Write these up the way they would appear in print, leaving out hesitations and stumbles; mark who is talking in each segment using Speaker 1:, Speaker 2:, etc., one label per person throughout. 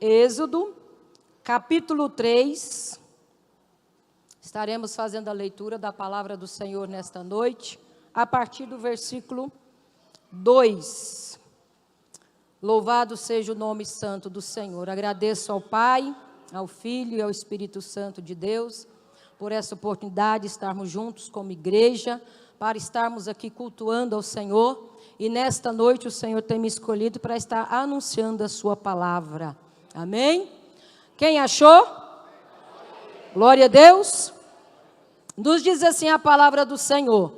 Speaker 1: Êxodo, capítulo 3. Estaremos fazendo a leitura da palavra do Senhor nesta noite, a partir do versículo 2. Louvado seja o nome santo do Senhor. Agradeço ao Pai, ao Filho e ao Espírito Santo de Deus, por essa oportunidade de estarmos juntos como igreja, para estarmos aqui cultuando ao Senhor. E nesta noite o Senhor tem me escolhido para estar anunciando a sua palavra. Amém? Quem achou? Glória a Deus. Nos diz assim a palavra do Senhor.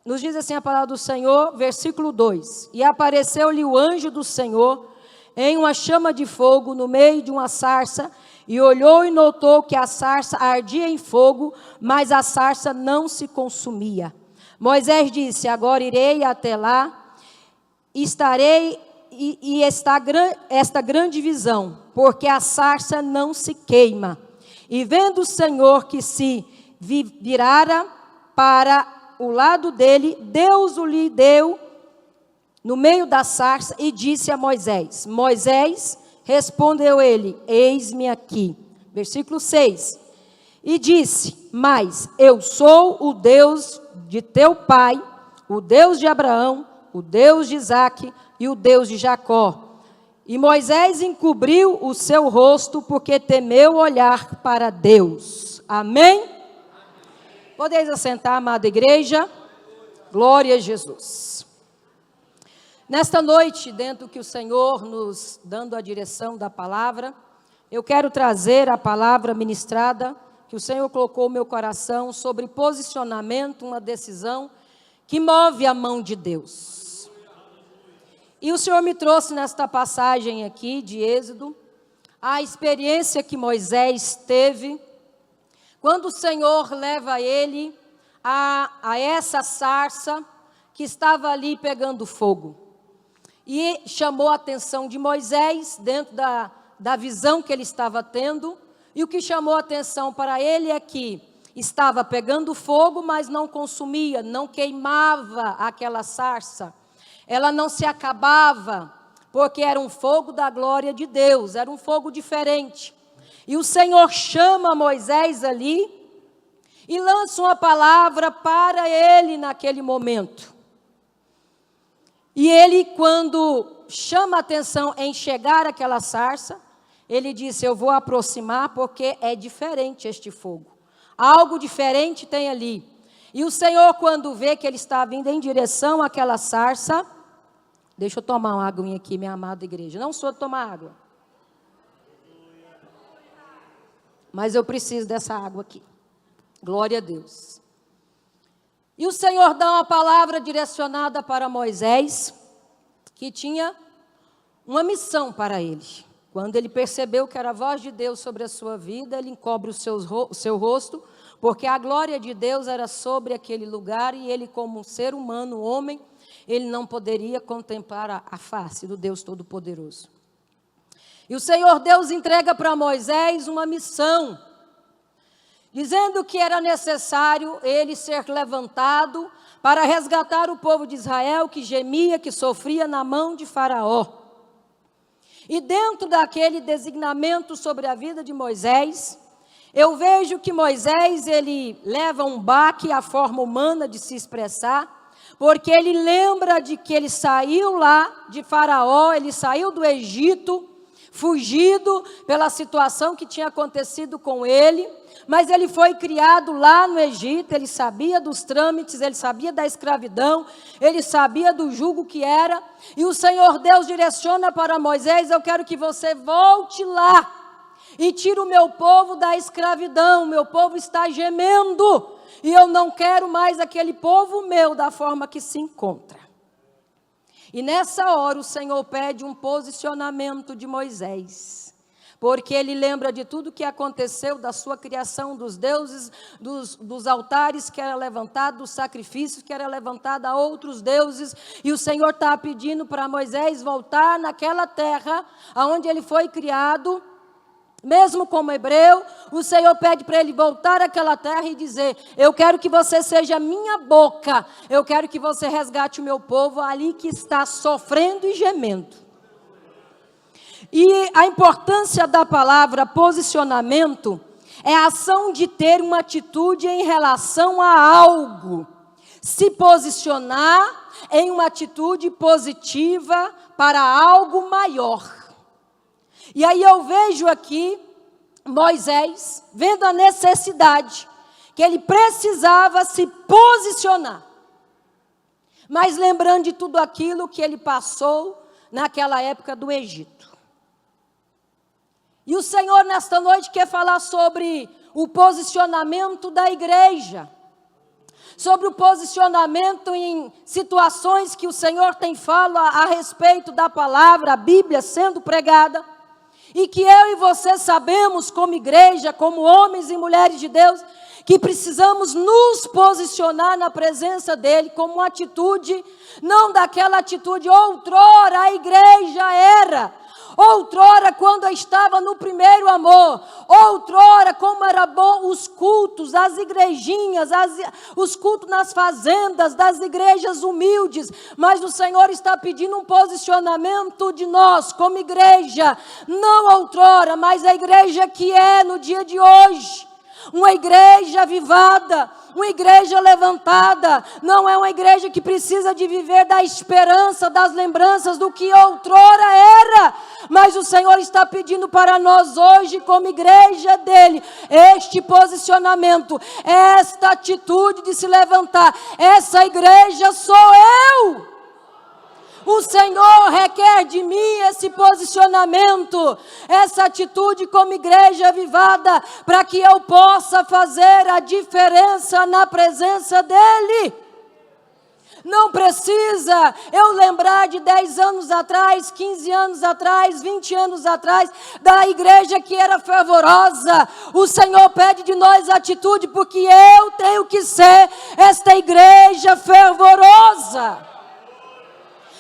Speaker 1: Nos diz assim a palavra do Senhor, versículo 2. E apareceu-lhe o anjo do Senhor em uma chama de fogo no meio de uma sarça, e olhou e notou que a sarça ardia em fogo, mas a sarça não se consumia. Moisés disse: agora irei até lá, estarei esta grande visão, porque a sarça não se queima. E vendo o Senhor que se virara para o lado dele, Deus o lhe deu no meio da sarça e disse a Moisés. Moisés respondeu ele: eis-me aqui. Versículo 6. E disse: mas eu sou o Deus de teu pai, o Deus de Abraão, o Deus de Isaque e o Deus de Jacó. E Moisés encobriu o seu rosto, porque temeu olhar para Deus. Amém? Podeis assentar, amada igreja. Glória a Jesus. Nesta noite, dentro que o Senhor nos dando a direção da palavra, eu quero trazer a palavra ministrada que o Senhor colocou no meu coração sobre posicionamento, uma decisão que move a mão de Deus. E o Senhor me trouxe nesta passagem aqui de Êxodo, a experiência que Moisés teve, quando o Senhor leva ele a essa sarça que estava ali pegando fogo. E chamou a atenção de Moisés, dentro da visão que ele estava tendo, e o que chamou a atenção para ele é que estava pegando fogo, mas não consumia, não queimava aquela sarça. Ela não se acabava, porque era um fogo da glória de Deus, era um fogo diferente. E o Senhor chama Moisés ali e lança uma palavra para ele naquele momento. E ele, quando chama a atenção em chegar àquela sarça, ele disse: eu vou aproximar porque é diferente este fogo. Algo diferente tem ali. E o Senhor, quando vê que ele está vindo em direção àquela sarça, deixa eu tomar uma aguinha aqui, minha amada igreja. Não sou de tomar água, mas eu preciso dessa água aqui. Glória a Deus. E o Senhor dá uma palavra direcionada para Moisés, que tinha uma missão para ele. Quando ele percebeu que era a voz de Deus sobre a sua vida, ele encobre o seu rosto, porque a glória de Deus era sobre aquele lugar, e ele, como um ser humano, homem, ele não poderia contemplar a face do Deus Todo-Poderoso. E o Senhor Deus entrega para Moisés uma missão, dizendo que era necessário ele ser levantado para resgatar o povo de Israel, que gemia, que sofria na mão de Faraó. E dentro daquele designamento sobre a vida de Moisés, eu vejo que Moisés, ele leva um baque à forma humana de se expressar, porque ele lembra de que ele saiu lá de Faraó, ele saiu do Egito, fugido pela situação que tinha acontecido com ele, mas ele foi criado lá no Egito, ele sabia dos trâmites, ele sabia da escravidão, ele sabia do jugo que era, e o Senhor Deus direciona para Moisés: eu quero que você volte lá e tire o meu povo da escravidão, o meu povo está gemendo, e eu não quero mais aquele povo meu da forma que se encontra. E nessa hora o Senhor pede um posicionamento de Moisés, porque ele lembra de tudo que aconteceu, da sua criação, dos deuses, dos altares que era levantado, dos sacrifícios que era levantado a outros deuses, e o Senhor está pedindo para Moisés voltar naquela terra onde ele foi criado. Mesmo como hebreu, o Senhor pede para ele voltar àquela terra e dizer: eu quero que você seja minha boca, eu quero que você resgate o meu povo ali que está sofrendo e gemendo. E a importância da palavra posicionamento é a ação de ter uma atitude em relação a algo. Se posicionar em uma atitude positiva para algo maior. E aí eu vejo aqui Moisés vendo a necessidade que ele precisava se posicionar. Mas lembrando de tudo aquilo que ele passou naquela época do Egito. E o Senhor nesta noite quer falar sobre o posicionamento da igreja. Sobre o posicionamento em situações que o Senhor tem falado a respeito da palavra, a Bíblia sendo pregada. E que eu e você sabemos como igreja, como homens e mulheres de Deus, que precisamos nos posicionar na presença dEle como uma atitude, não daquela atitude outrora a igreja era, outrora quando estava no primeiro amor, outrora como era bom os cultos, as igrejinhas, os cultos nas fazendas, das igrejas humildes, mas o Senhor está pedindo um posicionamento de nós como igreja, não outrora, mas a igreja que é no dia de hoje. Uma igreja avivada, uma igreja levantada, não é uma igreja que precisa de viver da esperança, das lembranças do que outrora era, mas o Senhor está pedindo para nós hoje, como igreja dEle, este posicionamento, esta atitude de se levantar. Essa igreja sou eu. O Senhor requer de mim esse posicionamento, essa atitude como igreja avivada, para que eu possa fazer a diferença na presença dEle. Não precisa eu lembrar de 10 anos atrás, 15 anos atrás, 20 anos atrás, da igreja que era fervorosa. O Senhor pede de nós atitude, porque eu tenho que ser esta igreja fervorosa.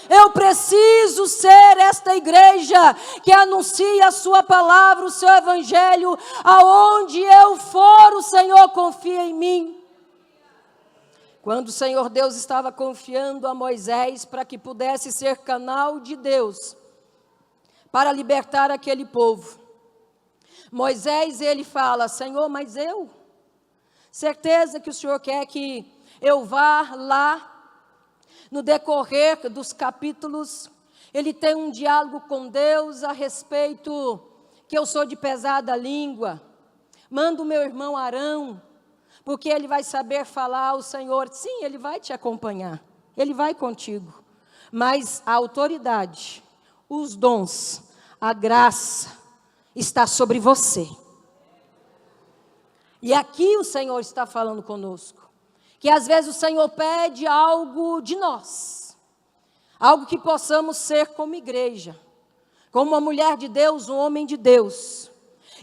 Speaker 1: Eu preciso ser esta igreja que anuncia a sua palavra, o seu evangelho, aonde eu for, o Senhor confia em mim. Quando o Senhor Deus estava confiando a Moisés para que pudesse ser canal de Deus, para libertar aquele povo, Moisés, ele fala: Senhor, mas eu, certeza que o Senhor quer que eu vá lá. No decorrer dos capítulos, ele tem um diálogo com Deus a respeito que eu sou de pesada língua. Manda o meu irmão Arão, porque ele vai saber falar ao Senhor. Sim, ele vai te acompanhar, ele vai contigo. Mas a autoridade, os dons, a graça está sobre você. E aqui o Senhor está falando conosco. Que às vezes o Senhor pede algo de nós, algo que possamos ser como igreja, como uma mulher de Deus, um homem de Deus.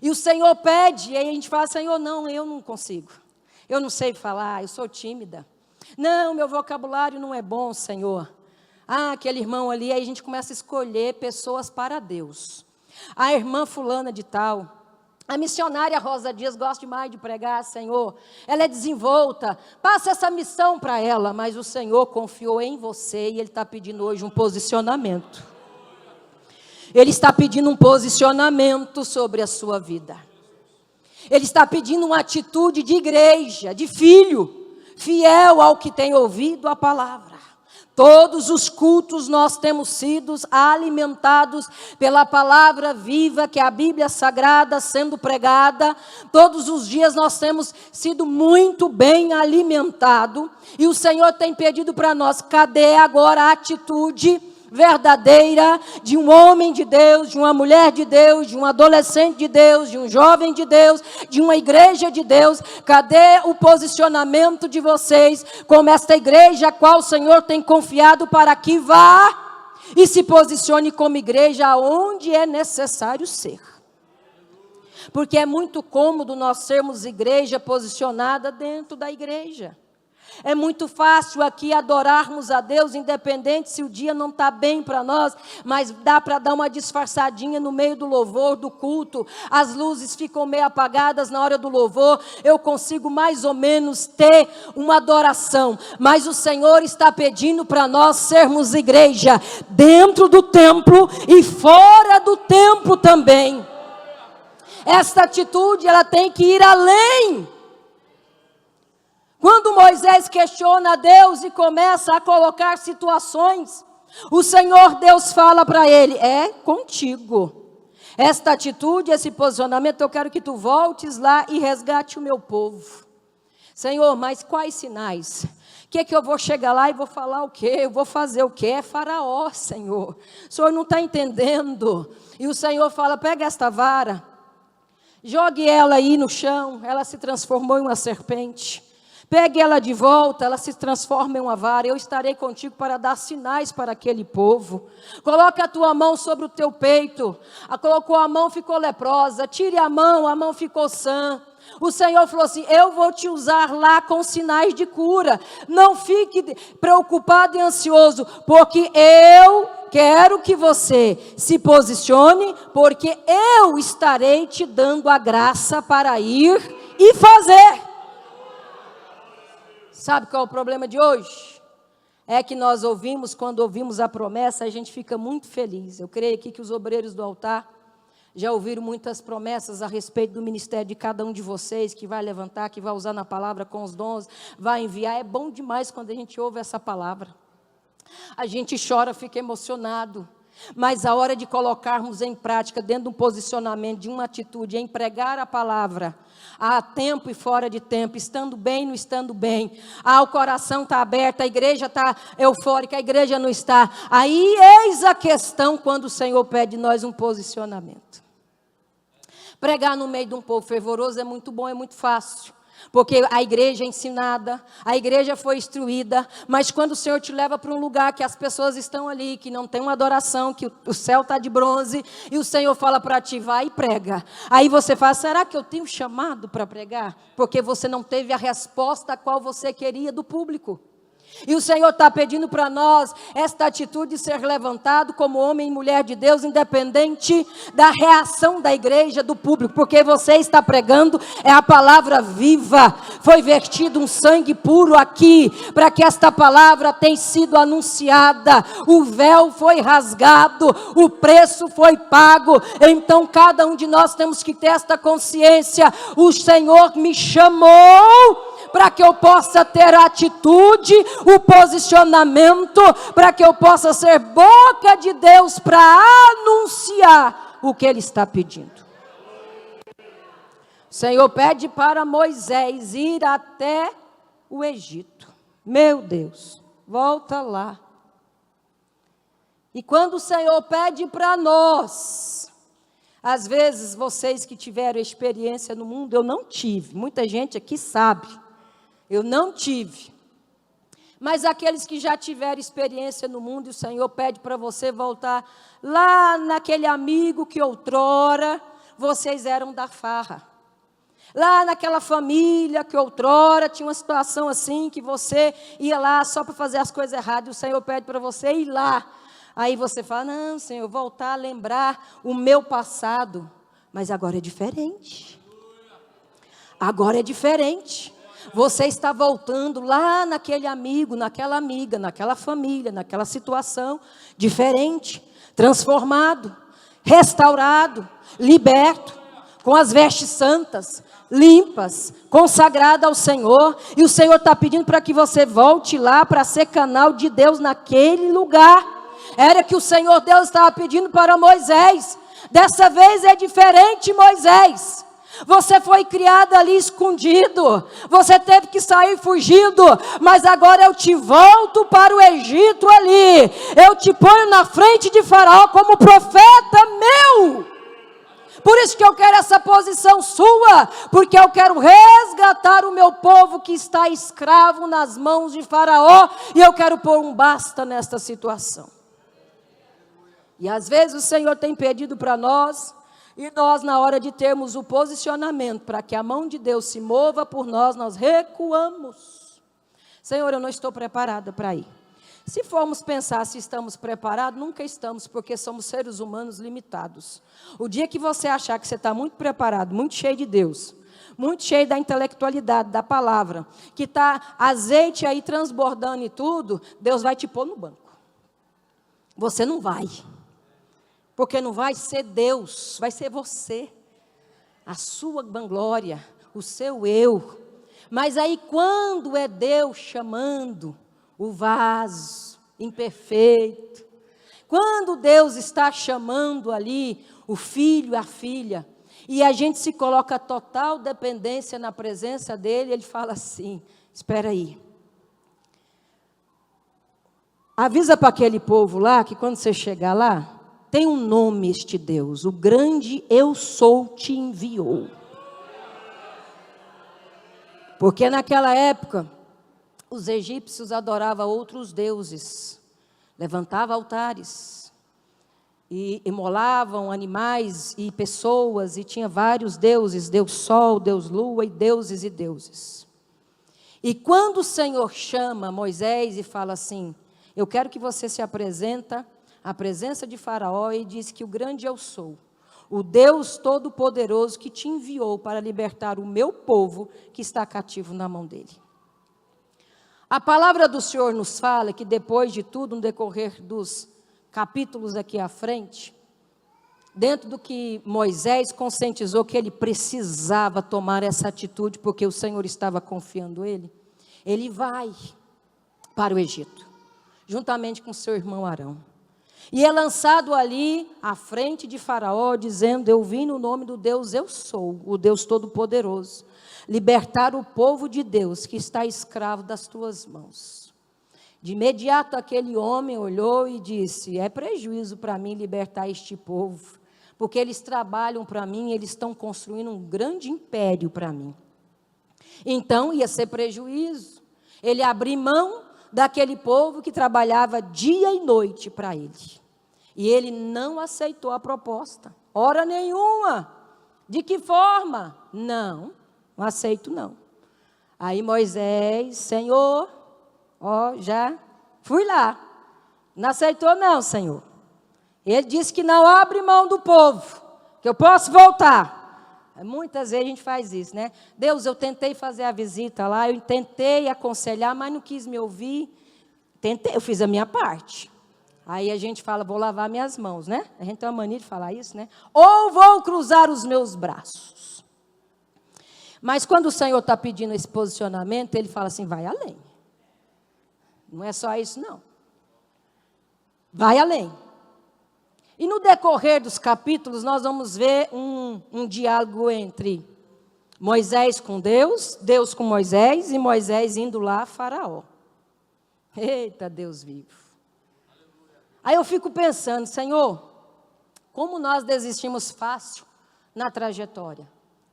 Speaker 1: E o Senhor pede, e aí a gente fala: Senhor, não, eu não consigo, eu não sei falar, eu sou tímida. Não, meu vocabulário não é bom, Senhor. Aquele irmão ali, aí a gente começa a escolher pessoas para Deus. A irmã fulana de tal. A missionária Rosa Dias gosta demais de pregar, Senhor. Ela é desenvolta, passa essa missão para ela, mas o Senhor confiou em você e Ele está pedindo hoje um posicionamento. Ele está pedindo um posicionamento sobre a sua vida. Ele está pedindo uma atitude de igreja, de filho, fiel ao que tem ouvido a palavra. Todos os cultos nós temos sido alimentados pela palavra viva, que é a Bíblia Sagrada sendo pregada. Todos os dias nós temos sido muito bem alimentados. E o Senhor tem pedido para nós: cadê agora a atitude verdadeira de um homem de Deus, de uma mulher de Deus, de um adolescente de Deus, de um jovem de Deus, de uma igreja de Deus? Cadê o posicionamento de vocês como esta igreja a qual o Senhor tem confiado para que vá e se posicione como igreja aonde é necessário ser? Porque é muito cômodo nós sermos igreja posicionada dentro da igreja. É muito fácil aqui adorarmos a Deus, independente se o dia não está bem para nós, mas dá para dar uma disfarçadinha no meio do louvor, do culto. As luzes ficam meio apagadas na hora do louvor, eu consigo mais ou menos ter uma adoração. Mas o Senhor está pedindo para nós sermos igreja, dentro do templo e fora do templo também. Esta atitude, ela tem que ir além. Quando Moisés questiona Deus e começa a colocar situações, o Senhor Deus fala para ele: é contigo. Esta atitude, esse posicionamento, eu quero que tu voltes lá e resgate o meu povo. Senhor, mas quais sinais? Que eu vou chegar lá e vou falar o quê? Eu vou fazer o quê? É Faraó, Senhor. O Senhor não está entendendo. E o Senhor fala: pega esta vara, jogue ela aí no chão. Ela se transformou em uma serpente. Pegue ela de volta, ela se transforma em uma vara. Eu estarei contigo para dar sinais para aquele povo. Coloque a tua mão sobre o teu peito. Colocou a mão, ficou leprosa. Tire a mão ficou sã. O Senhor falou assim: eu vou te usar lá com sinais de cura. Não fique preocupado e ansioso, porque eu quero que você se posicione, porque eu estarei te dando a graça para ir e fazer. Sabe qual é o problema de hoje? É que nós ouvimos, quando ouvimos a promessa, a gente fica muito feliz. Eu creio aqui que os obreiros do altar já ouviram muitas promessas a respeito do ministério de cada um de vocês, que vai levantar, que vai usar na palavra com os dons, vai enviar. É bom demais quando a gente ouve essa palavra. A gente chora, fica emocionado. Mas a hora de colocarmos em prática, dentro de um posicionamento, de uma atitude, em pregar a palavra, há tempo e fora de tempo, estando bem, não estando bem, o coração está aberto, a igreja está eufórica, a igreja não está. Aí eis a questão quando o Senhor pede de nós um posicionamento. Pregar no meio de um povo fervoroso é muito bom, é muito fácil. Porque a igreja é ensinada, a igreja foi instruída, mas quando o Senhor te leva para um lugar que as pessoas estão ali, que não tem uma adoração, que o céu está de bronze, e o Senhor fala para ti: vai e prega. Aí você fala: será que eu tenho chamado para pregar? Porque você não teve a resposta a qual você queria do público. E o Senhor está pedindo para nós esta atitude de ser levantado como homem e mulher de Deus, independente da reação da igreja, do público, porque você está pregando, é a palavra viva, foi vertido um sangue puro aqui, para que esta palavra tenha sido anunciada, o véu foi rasgado, o preço foi pago. Então cada um de nós temos que ter esta consciência: o Senhor me chamou para que eu possa ter a atitude, o posicionamento, para que eu possa ser boca de Deus para anunciar o que Ele está pedindo. O Senhor pede para Moisés ir até o Egito. Meu Deus, volta lá. E quando o Senhor pede para nós, às vezes vocês que tiveram experiência no mundo, eu não tive, muita gente aqui sabe. Eu não tive, mas aqueles que já tiveram experiência no mundo, o Senhor pede para você voltar lá naquele amigo que outrora vocês eram da farra. Lá naquela família que outrora tinha uma situação assim, que você ia lá só para fazer as coisas erradas, e o Senhor pede para você ir lá. Aí você fala: não, Senhor, voltar a lembrar o meu passado, mas agora é diferente. Agora é diferente. Você está voltando lá naquele amigo, naquela amiga, naquela família, naquela situação, diferente, transformado, restaurado, liberto, com as vestes santas, limpas, consagrada ao Senhor. E o Senhor está pedindo para que você volte lá para ser canal de Deus naquele lugar. Era que o Senhor Deus estava pedindo para Moisés. Dessa vez é diferente, Moisés. Você foi criado ali escondido, você teve que sair fugindo, mas agora eu te volto para o Egito ali, eu te ponho na frente de Faraó como profeta meu. Por isso que eu quero essa posição sua, porque eu quero resgatar o meu povo que está escravo nas mãos de Faraó, e eu quero pôr um basta nesta situação. E às vezes o Senhor tem pedido para nós, e nós, na hora de termos o posicionamento para que a mão de Deus se mova por nós, nós recuamos. Senhor, eu não estou preparada para ir. Se formos pensar se estamos preparados, nunca estamos, porque somos seres humanos limitados. O dia que você achar que você está muito preparado, muito cheio de Deus, muito cheio da intelectualidade, da palavra, que está azeite aí transbordando e tudo, Deus vai te pôr no banco. Você não vai. Porque não vai ser Deus, vai ser você. A sua vanglória, o seu eu. Mas aí quando é Deus chamando o vaso imperfeito, quando Deus está chamando ali o filho, a filha, e a gente se coloca total dependência na presença dele, ele fala assim, espera aí. Avisa para aquele povo lá, que quando você chegar lá, tem um nome este Deus, o grande eu sou te enviou. Porque naquela época, os egípcios adoravam outros deuses, levantavam altares, e imolavam animais e pessoas, e tinha vários deuses, Deus Sol, Deus Lua, e deuses. E quando o Senhor chama Moisés e fala assim, eu quero que você se apresenta à presença de Faraó, e diz que o grande eu sou, o Deus Todo-Poderoso que te enviou para libertar o meu povo que está cativo na mão dele. A palavra do Senhor nos fala que depois de tudo, no decorrer dos capítulos aqui à frente, dentro do que Moisés conscientizou que ele precisava tomar essa atitude, porque o Senhor estava confiando ele vai para o Egito, juntamente com seu irmão Arão. E é lançado ali à frente de Faraó, dizendo, eu vim no nome do Deus eu sou, o Deus Todo-Poderoso, libertar o povo de Deus que está escravo das tuas mãos. De imediato aquele homem olhou e disse, é prejuízo para mim libertar este povo, porque eles trabalham para mim, eles estão construindo um grande império para mim. Então ia ser prejuízo, ele abrir mão daquele povo que trabalhava dia e noite para ele. E ele não aceitou a proposta, hora nenhuma. De que forma? Não aceito não. Aí Moisés, Senhor, já fui lá. Não aceitou não, Senhor. Ele disse que não abre mão do povo, que eu posso voltar. Muitas vezes a gente faz isso, né? Deus, eu tentei fazer a visita lá, eu tentei aconselhar, mas não quis me ouvir. Tentei, eu fiz a minha parte. Aí a gente fala, vou lavar minhas mãos, né? A gente tem uma mania de falar isso, né? Ou vou cruzar os meus braços. Mas quando o Senhor está pedindo esse posicionamento, ele fala assim, vai além. Não é só isso, não. Vai além. E no decorrer dos capítulos, nós vamos ver um diálogo entre Moisés com Deus, Deus com Moisés, e Moisés indo lá a Faraó. Eita, Deus vivo. Aí eu fico pensando, Senhor, como nós desistimos fácil na trajetória,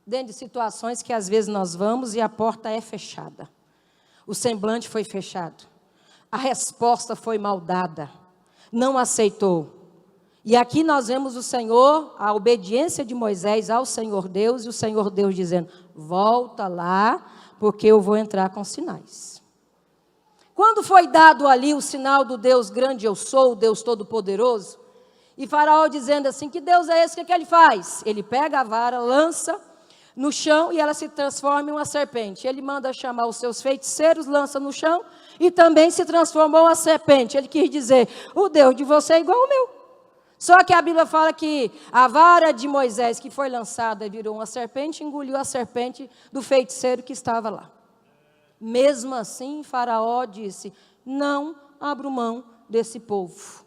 Speaker 1: dentro de situações que às vezes nós vamos e a porta é fechada. O semblante foi fechado. A resposta foi mal dada. Não aceitou. E aqui nós vemos o Senhor, a obediência de Moisés ao Senhor Deus, e o Senhor Deus dizendo, volta lá, porque eu vou entrar com sinais. Quando foi dado ali o sinal do Deus grande eu sou, o Deus Todo-Poderoso, e Faraó dizendo assim, que Deus é esse, o que ele faz? Ele pega a vara, lança no chão e ela se transforma em uma serpente. Ele manda chamar os seus feiticeiros, lança no chão e também se transformou uma serpente. Ele quis dizer, o Deus de você é igual ao meu. Só que a Bíblia fala que a vara de Moisés que foi lançada virou uma serpente, engoliu a serpente do feiticeiro que estava lá. Mesmo assim, Faraó disse, não abro mão desse povo.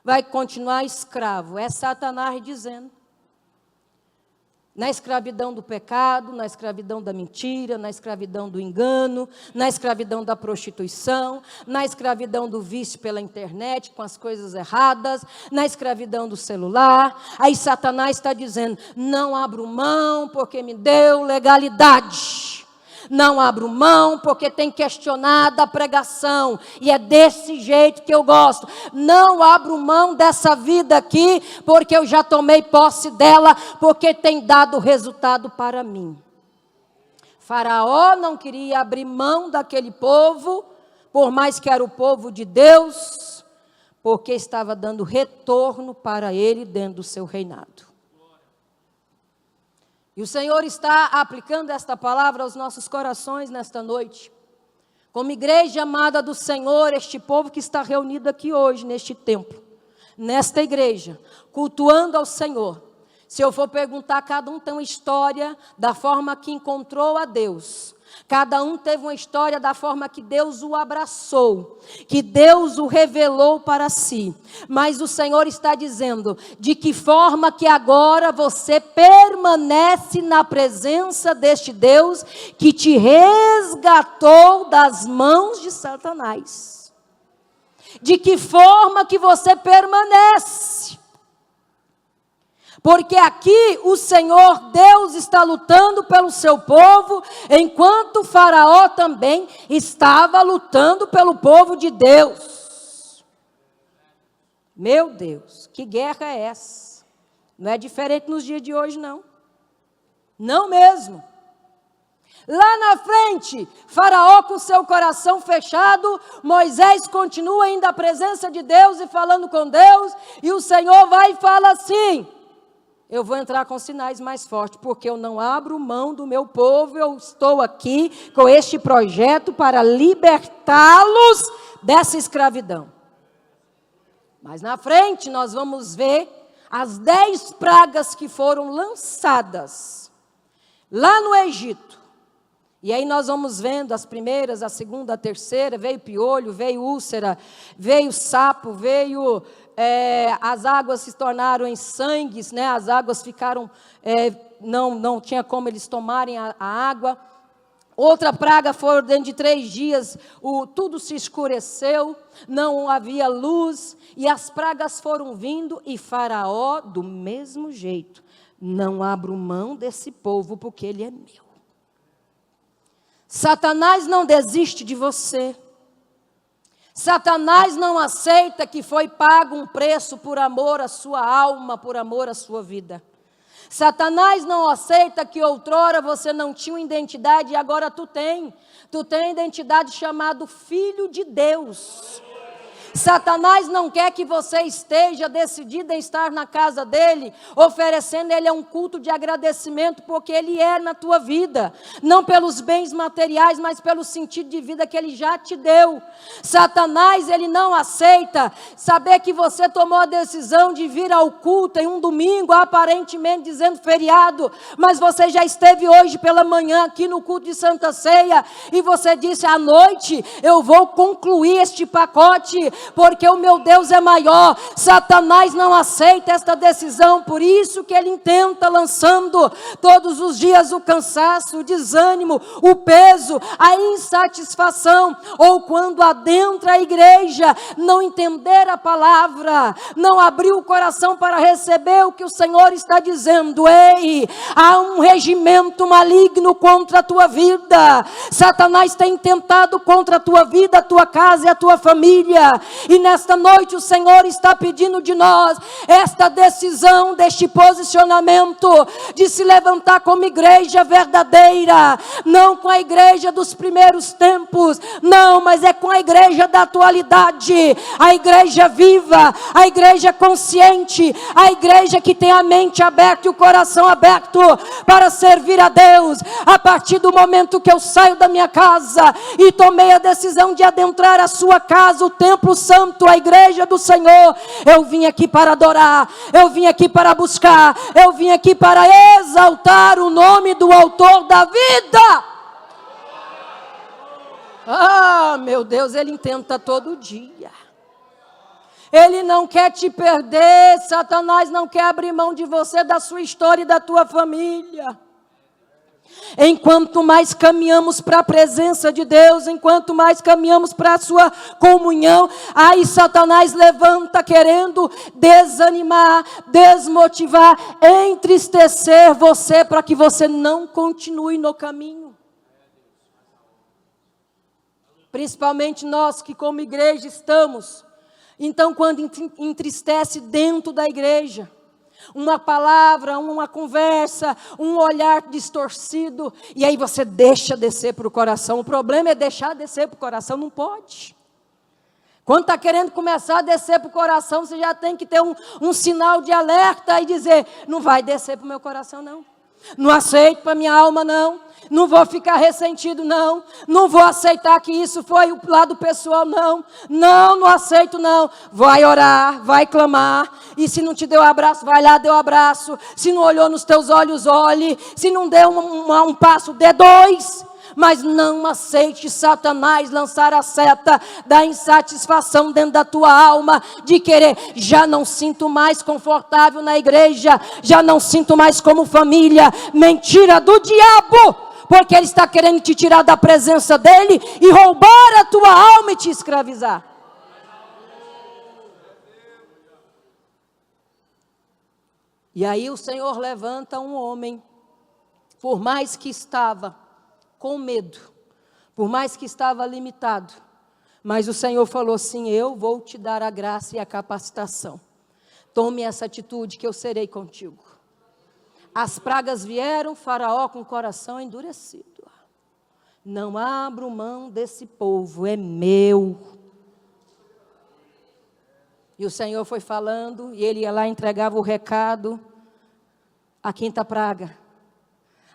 Speaker 1: Vai continuar escravo. É Satanás dizendo. Na escravidão do pecado, na escravidão da mentira, na escravidão do engano, na escravidão da prostituição, na escravidão do vício pela internet, com as coisas erradas, na escravidão do celular. Aí Satanás está dizendo, não abro mão porque me deu legalidade. Não abro mão porque tem questionado a pregação. E é desse jeito que eu gosto. Não abro mão dessa vida aqui porque eu já tomei posse dela, porque tem dado resultado para mim. Faraó não queria abrir mão daquele povo por mais que era o povo de Deus, porque estava dando retorno para ele dentro do seu reinado. E o Senhor está aplicando esta palavra aos nossos corações nesta noite. Como igreja amada do Senhor, este povo que está reunido aqui hoje, neste templo, nesta igreja, cultuando ao Senhor. Se eu for perguntar, cada um tem uma história da forma que encontrou a Deus. Cada um teve uma história da forma que Deus o abraçou, que Deus o revelou para si. Mas o Senhor está dizendo, de que forma que agora você permanece na presença deste Deus que te resgatou das mãos de Satanás. De que forma que você permanece? Porque aqui o Senhor Deus está lutando pelo seu povo, enquanto o Faraó também estava lutando pelo povo de Deus. Meu Deus, que guerra é essa? Não é diferente nos dias de hoje, não. Não mesmo. Lá na frente, Faraó com seu coração fechado, Moisés continua indo à presença de Deus e falando com Deus, e o Senhor vai e fala assim: eu vou entrar com sinais mais fortes, porque eu não abro mão do meu povo, eu estou aqui com este projeto para libertá-los dessa escravidão. Mas na frente nós vamos ver as 10 pragas que foram lançadas lá no Egito. E aí nós vamos vendo as primeiras, a segunda, a terceira, veio piolho, veio úlcera, veio sapo, veio... as águas se tornaram em sangues, né? As águas ficaram, não tinha como eles tomarem a água. Outra praga foi dentro de 3 dias, tudo se escureceu, não havia luz, e as pragas foram vindo, e Faraó, do mesmo jeito, não abro mão desse povo, porque ele é meu. Satanás não desiste de você. Satanás não aceita que foi pago um preço por amor à sua alma, por amor à sua vida. Satanás não aceita que outrora você não tinha uma identidade e agora tu tem. Tu tem a identidade chamada filho de Deus. Satanás não quer que você esteja decidido em estar na casa dele, oferecendo ele um culto de agradecimento, porque ele é na tua vida, não pelos bens materiais, mas pelo sentido de vida que ele já te deu. Satanás, ele não aceita saber que você tomou a decisão de vir ao culto em um domingo, aparentemente dizendo feriado, mas você já esteve hoje pela manhã aqui no culto de Santa Ceia, e você disse: à noite eu vou concluir este pacote, porque o meu Deus é maior. Satanás não aceita esta decisão, por isso que ele tenta lançando todos os dias o cansaço, o desânimo, o peso, a insatisfação, ou quando adentra a igreja, não entender a palavra, não abrir o coração para receber o que o Senhor está dizendo. Ei, há um regimento maligno contra a tua vida. Satanás tem tentado contra a tua vida, a tua casa e a tua família. E nesta noite o Senhor está pedindo de nós esta decisão, deste posicionamento, de se levantar como igreja verdadeira, não com a igreja dos primeiros tempos, não, mas é com a igreja da atualidade, a igreja viva, a igreja consciente, a igreja que tem a mente aberta e o coração aberto para servir a Deus. A partir do momento que eu saio da minha casa e tomei a decisão de adentrar a sua casa, o templo santo, a igreja do Senhor, eu vim aqui para adorar, eu vim aqui para buscar, eu vim aqui para exaltar o nome do autor da vida. Ah, meu Deus, ele tenta todo dia. Ele não quer te perder. Satanás não quer abrir mão de você, da sua história e da tua família. Enquanto mais caminhamos para a presença de Deus, enquanto mais caminhamos para a sua comunhão, aí Satanás levanta querendo desanimar, desmotivar, entristecer você, para que você não continue no caminho. Principalmente nós que como igreja estamos. Então, quando entristece dentro da igreja, Uma palavra, uma conversa, um olhar distorcido, e aí você deixa descer para o coração. O problema é deixar descer para o coração, não pode. Quando está querendo começar a descer para o coração, você já tem que ter um sinal de alerta e dizer, não vai descer para o meu coração não. Não aceito para a minha alma não. Não vou ficar ressentido não. Não vou aceitar que isso foi o lado pessoal não. Não aceito não. Vai orar, vai clamar. E se não te deu abraço, vai lá, dê um abraço. Se não olhou nos teus olhos, olhe. Se não deu um passo, dê 2. Mas não aceite Satanás lançar a seta da insatisfação dentro da tua alma, de querer, já não sinto mais confortável na igreja, já não sinto mais como família. Mentira do diabo, porque ele está querendo te tirar da presença dele e roubar a tua alma e te escravizar. E aí o Senhor levanta um homem, por mais que estava com medo, por mais que estava limitado, mas o Senhor falou assim, eu vou te dar a graça e a capacitação. Tome essa atitude que eu serei contigo. As pragas vieram, Faraó com o coração endurecido. Não abro mão desse povo, é meu. E o Senhor foi falando, e ele ia lá e entregava o recado. A 5ª praga,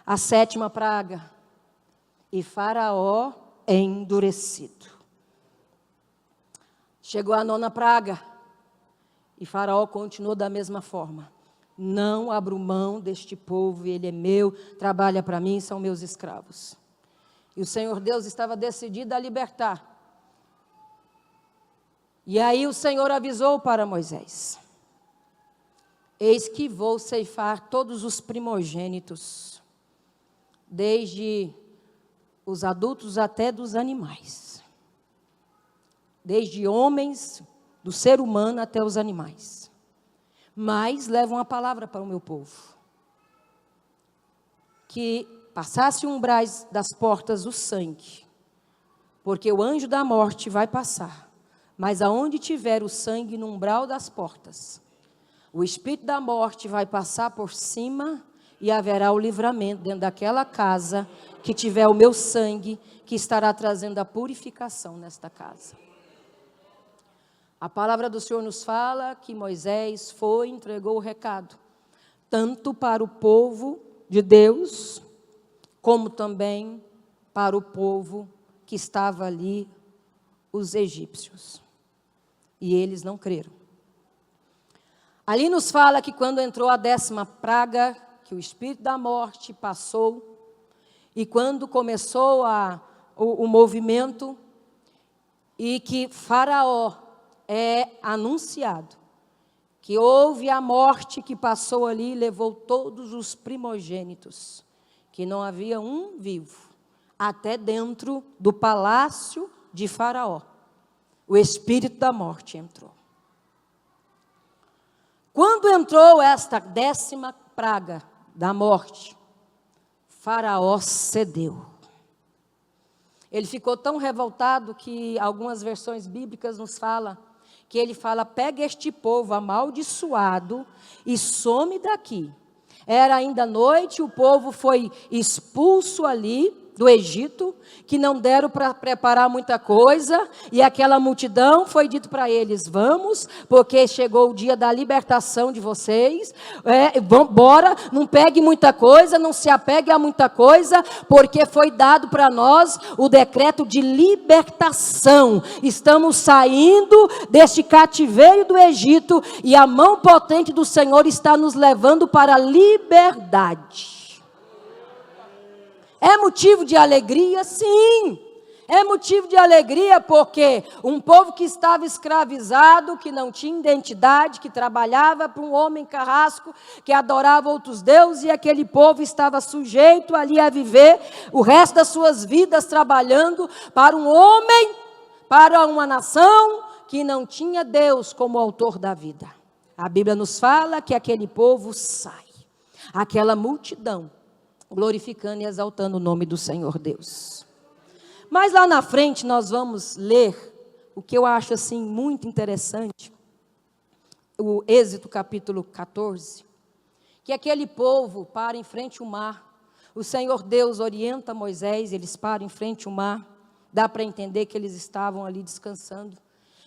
Speaker 1: a 7ª praga. E Faraó endurecido. Chegou a 9ª praga. E Faraó continuou da mesma forma. Não abro mão deste povo, ele é meu, trabalha para mim, são meus escravos. E o Senhor Deus estava decidido a libertar. E aí o Senhor avisou para Moisés. Eis que vou ceifar todos os primogênitos, desde os adultos até dos animais. Desde homens, do ser humano até os animais. Mas levam a palavra para o meu povo. Que passasse umbrais das portas o sangue. Porque o anjo da morte vai passar. Mas aonde tiver o sangue no umbral das portas, o espírito da morte vai passar por cima e haverá o livramento dentro daquela casa que tiver o meu sangue, que estará trazendo a purificação nesta casa. A palavra do Senhor nos fala que Moisés foi e entregou o recado, tanto para o povo de Deus, como também para o povo que estava ali, os egípcios. E eles não creram. Ali nos fala que quando entrou a 10ª praga, que o espírito da morte passou, e quando começou o movimento, e que Faraó é anunciado, que houve a morte que passou ali e levou todos os primogênitos, que não havia um vivo, até dentro do palácio de Faraó. O espírito da morte entrou. Quando entrou esta 10ª praga da morte, Faraó cedeu. Ele ficou tão revoltado que algumas versões bíblicas nos falam, que ele fala, pega este povo amaldiçoado e some daqui. Era ainda noite, o povo foi expulso ali do Egito, que não deram para preparar muita coisa, e aquela multidão foi dito para eles, vamos, porque chegou o dia da libertação de vocês, bora, não pegue muita coisa, não se apegue a muita coisa, porque foi dado para nós o decreto de libertação, estamos saindo deste cativeiro do Egito, e a mão potente do Senhor está nos levando para a liberdade. É motivo de alegria? Sim, é motivo de alegria porque um povo que estava escravizado, que não tinha identidade, que trabalhava para um homem carrasco, que adorava outros deuses, e aquele povo estava sujeito ali a viver o resto das suas vidas trabalhando para um homem, para uma nação que não tinha Deus como autor da vida. A Bíblia nos fala que aquele povo sai, aquela multidão, glorificando e exaltando o nome do Senhor Deus. Mas lá na frente nós vamos ler o que eu acho assim muito interessante, o Êxodo capítulo 14, que aquele povo para em frente ao mar. O Senhor Deus orienta Moisés, eles param em frente ao mar. Dá para entender que eles estavam ali descansando.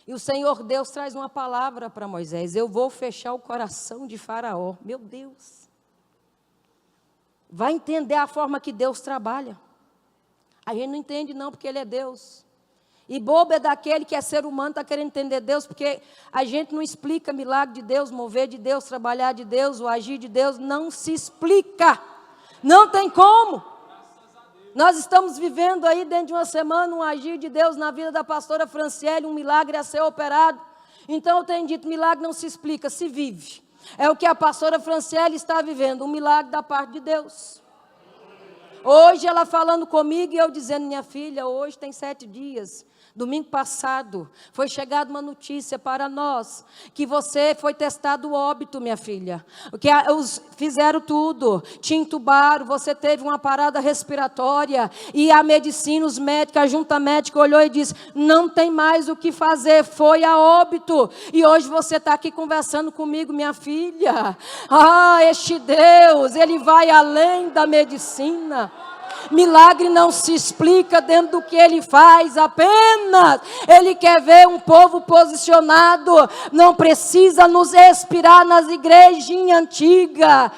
Speaker 1: E o Senhor Deus traz uma palavra para Moisés: eu vou fechar o coração de Faraó. Meu Deus! Vai entender a forma que Deus trabalha. A gente não entende não, porque Ele é Deus. E bobo é daquele que é ser humano, está querendo entender Deus, porque a gente não explica milagre de Deus, mover de Deus, trabalhar de Deus, o agir de Deus, não se explica. Não tem como. Nós estamos vivendo aí dentro de uma semana um agir de Deus na vida da pastora Franciele, um milagre a ser operado. Então eu tenho dito, milagre não se explica, se vive. É o que a pastora Franciele está vivendo, um milagre da parte de Deus. Hoje ela falando comigo e eu dizendo, minha filha, hoje tem 7 dias. Domingo passado, foi chegada uma notícia para nós, que você foi testado óbito, minha filha. Que fizeram tudo, te entubaram, você teve uma parada respiratória, e a medicina, os médicos, a junta médica olhou e disse, não tem mais o que fazer, foi a óbito. E hoje você está aqui conversando comigo, minha filha. Ah, este Deus, Ele vai além da medicina. Milagre não se explica dentro do que Ele faz, apenas Ele quer ver um povo posicionado. Não precisa nos inspirar nas igrejinhas antigas,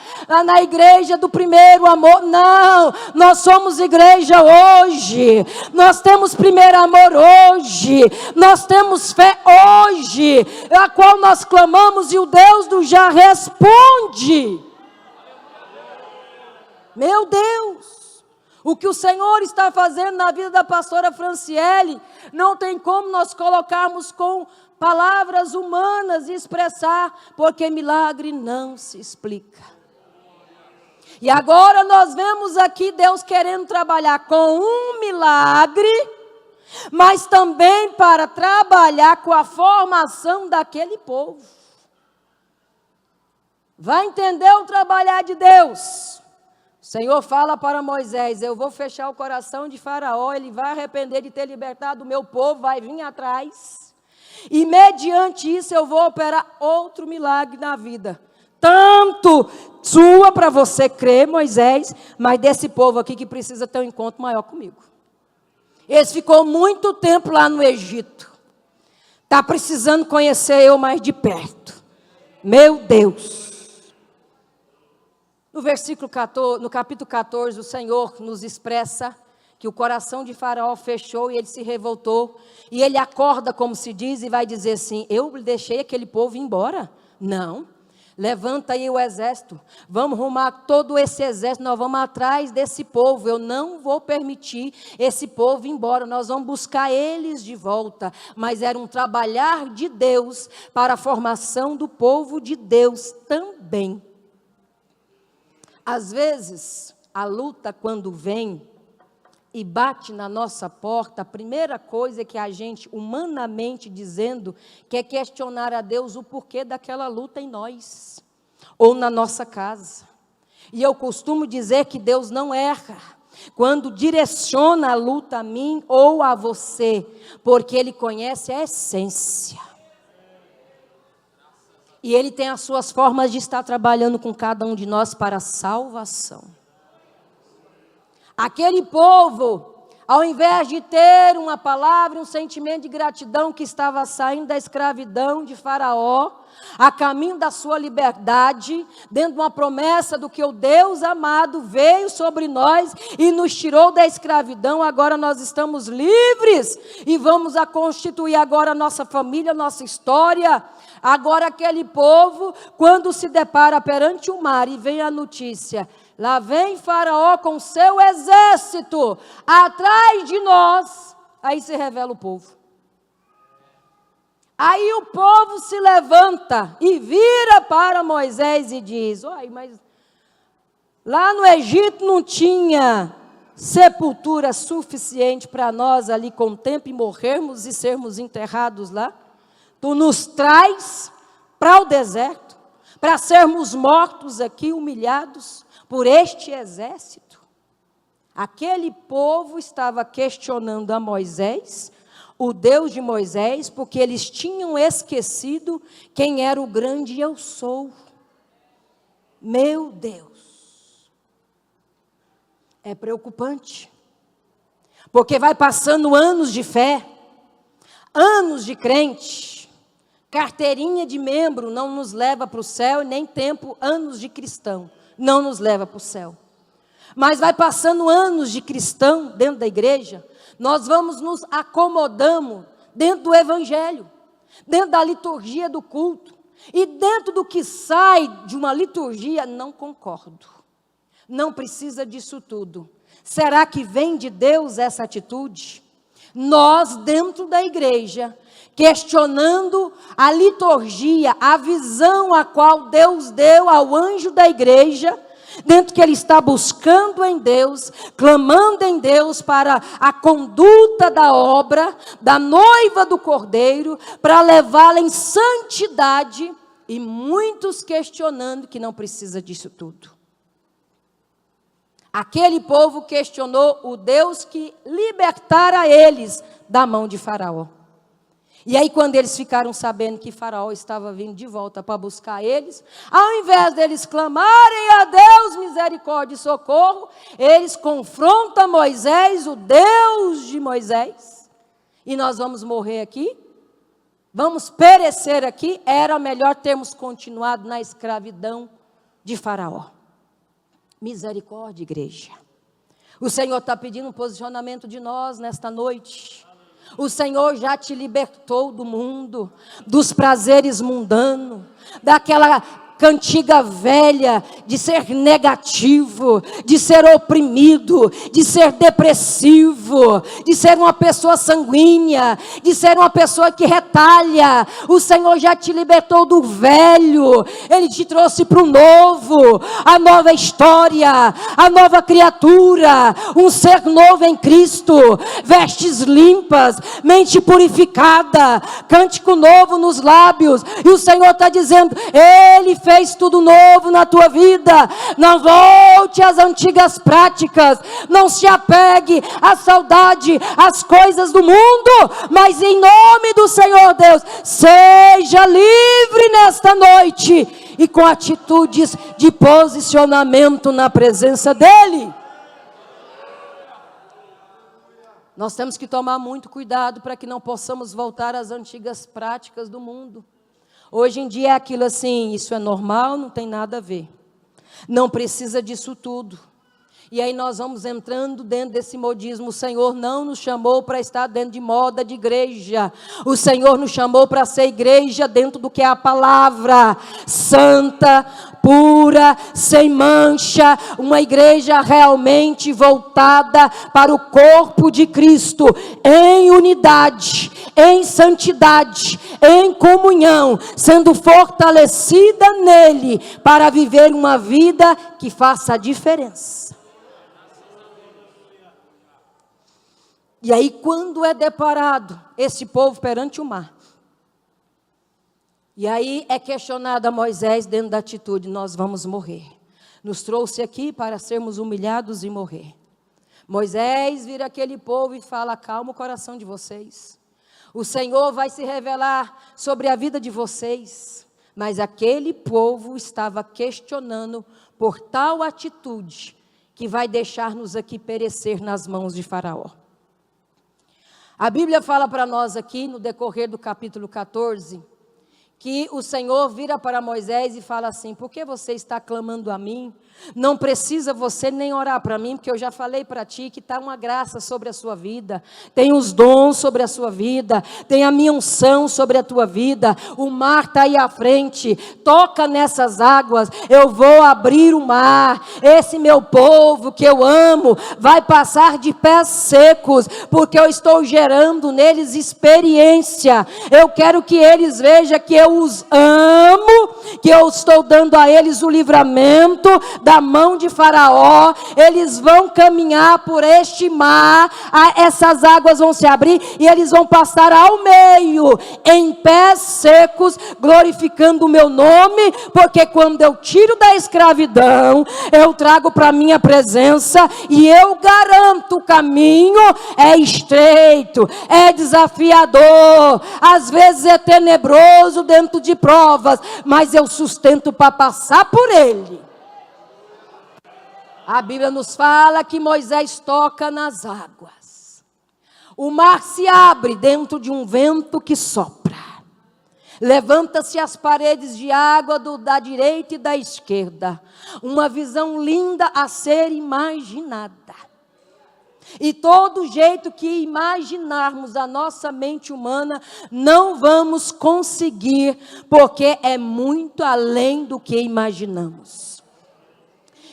Speaker 1: na igreja do primeiro amor, não, nós somos igreja hoje, nós temos primeiro amor hoje, nós temos fé hoje, a qual nós clamamos e o Deus do já responde. Meu Deus! O que o Senhor está fazendo na vida da pastora Franciele, não tem como nós colocarmos com palavras humanas e expressar, porque milagre não se explica. E agora nós vemos aqui Deus querendo trabalhar com um milagre, mas também para trabalhar com a formação daquele povo. Vai entender o trabalhar de Deus? O Senhor fala para Moisés, eu vou fechar o coração de Faraó, ele vai arrepender de ter libertado o meu povo, vai vir atrás. E mediante isso eu vou operar outro milagre na vida. Tanto sua para você crer, Moisés, mas desse povo aqui que precisa ter um encontro maior comigo. Esse ficou muito tempo lá no Egito. Está precisando conhecer eu mais de perto. Meu Deus. No capítulo 14, o Senhor nos expressa que o coração de Faraó fechou e ele se revoltou. E ele acorda, como se diz, e vai dizer assim, eu deixei aquele povo ir embora? Não. Levanta aí o exército, vamos arrumar todo esse exército, nós vamos atrás desse povo. Eu não vou permitir esse povo ir embora, nós vamos buscar eles de volta. Mas era um trabalhar de Deus para a formação do povo de Deus também. Às vezes, a luta quando vem e bate na nossa porta, a primeira coisa que a gente, humanamente dizendo, quer questionar a Deus o porquê daquela luta em nós, ou na nossa casa. E eu costumo dizer que Deus não erra quando direciona a luta a mim ou a você, porque Ele conhece a essência. E Ele tem as suas formas de estar trabalhando com cada um de nós para a salvação. Aquele povo, ao invés de ter uma palavra, um sentimento de gratidão que estava saindo da escravidão de Faraó, a caminho da sua liberdade, dentro de uma promessa do que o Deus amado veio sobre nós e nos tirou da escravidão, agora nós estamos livres e vamos a constituir agora a nossa família, a nossa história. Agora aquele povo, quando se depara perante o mar e vem a notícia, lá vem Faraó com seu exército atrás de nós, aí se revela o povo. Aí o povo se levanta e vira para Moisés e diz, olha, mas lá no Egito não tinha sepultura suficiente para nós ali com o tempo e morrermos e sermos enterrados lá? Tu nos traz para o deserto, para sermos mortos aqui, humilhados por este exército. Aquele povo estava questionando a Moisés, o Deus de Moisés, porque eles tinham esquecido quem era o grande eu sou. Meu Deus. É preocupante. Porque vai passando anos de fé, anos de crente, carteirinha de membro não nos leva para o céu, e nem tempo, anos de cristão, não nos leva para o céu. Mas vai passando anos de cristão dentro da igreja, nós vamos nos acomodando dentro do evangelho, dentro da liturgia do culto, e dentro do que sai de uma liturgia, não concordo. Não precisa disso tudo. Será que vem de Deus essa atitude? Nós, dentro da igreja, questionando a liturgia, a visão a qual Deus deu ao anjo da igreja, dentro que ele está buscando em Deus, clamando em Deus para a conduta da obra, da noiva do Cordeiro, para levá-la em santidade, e muitos questionando que não precisa disso tudo. Aquele povo questionou o Deus que libertara eles da mão de Faraó. E aí, quando eles ficaram sabendo que Faraó estava vindo de volta para buscar eles, ao invés deles clamarem a Deus misericórdia e socorro, eles confrontam Moisés, o Deus de Moisés. E nós vamos morrer aqui? Vamos perecer aqui? Era melhor termos continuado na escravidão de Faraó. Misericórdia, igreja. O Senhor está pedindo um posicionamento de nós nesta noite. O Senhor já te libertou do mundo, dos prazeres mundanos, daquela cantiga velha de ser negativo, de ser oprimido, de ser depressivo, de ser uma pessoa sanguínea, de ser uma pessoa que retalha. O Senhor já te libertou do velho, Ele te trouxe para o novo, a nova história, a nova criatura, um ser novo em Cristo, vestes limpas, mente purificada, cântico novo nos lábios, e o Senhor está dizendo, Ele fez tudo novo na tua vida. Não volte às antigas práticas, não se apegue à saudade, às coisas do mundo, mas em nome do Senhor Deus, seja livre nesta noite e com atitudes de posicionamento na presença dEle. Nós temos que tomar muito cuidado para que não possamos voltar às antigas práticas do mundo. Hoje em dia é aquilo assim, isso é normal, não tem nada a ver. Não precisa disso tudo. E aí nós vamos entrando dentro desse modismo. O Senhor não nos chamou para estar dentro de moda de igreja. O Senhor nos chamou para ser igreja dentro do que é a palavra santa, pura, sem mancha, uma igreja realmente voltada para o corpo de Cristo, em unidade, em santidade, em comunhão, sendo fortalecida nele, para viver uma vida que faça a diferença. E aí, quando é deparado esse povo perante o mar, e aí é questionado a Moisés dentro da atitude, nós vamos morrer. Nos trouxe aqui para sermos humilhados e morrer. Moisés vira aquele povo e fala, calma o coração de vocês. O Senhor vai se revelar sobre a vida de vocês. Mas aquele povo estava questionando por tal atitude que vai deixar-nos aqui perecer nas mãos de Faraó. A Bíblia fala para nós aqui, no decorrer do capítulo 14, que o Senhor vira para Moisés e fala assim, por que você está clamando a mim? Não precisa você nem orar para mim, porque eu já falei para ti que está uma graça sobre a sua vida, tem os dons sobre a sua vida, tem a minha unção sobre a tua vida, o mar está aí à frente, toca nessas águas, eu vou abrir o mar, esse meu povo que eu amo, vai passar de pés secos, porque eu estou gerando neles experiência, eu quero que eles vejam que eu os amo, que eu estou dando a eles o livramento da mão de Faraó, eles vão caminhar por este mar, essas águas vão se abrir e eles vão passar ao meio, em pés secos, glorificando o meu nome, porque quando eu tiro da escravidão, eu trago para a minha presença e eu garanto o caminho, é estreito, é desafiador, às vezes é tenebroso dentro de provas, mas eu sustento para passar por ele. A Bíblia nos fala que Moisés toca nas águas. O mar se abre dentro de um vento que sopra. Levanta-se as paredes de água da direita e da esquerda. Uma visão linda a ser imaginada. E todo jeito que imaginarmos a nossa mente humana, não vamos conseguir, porque é muito além do que imaginamos.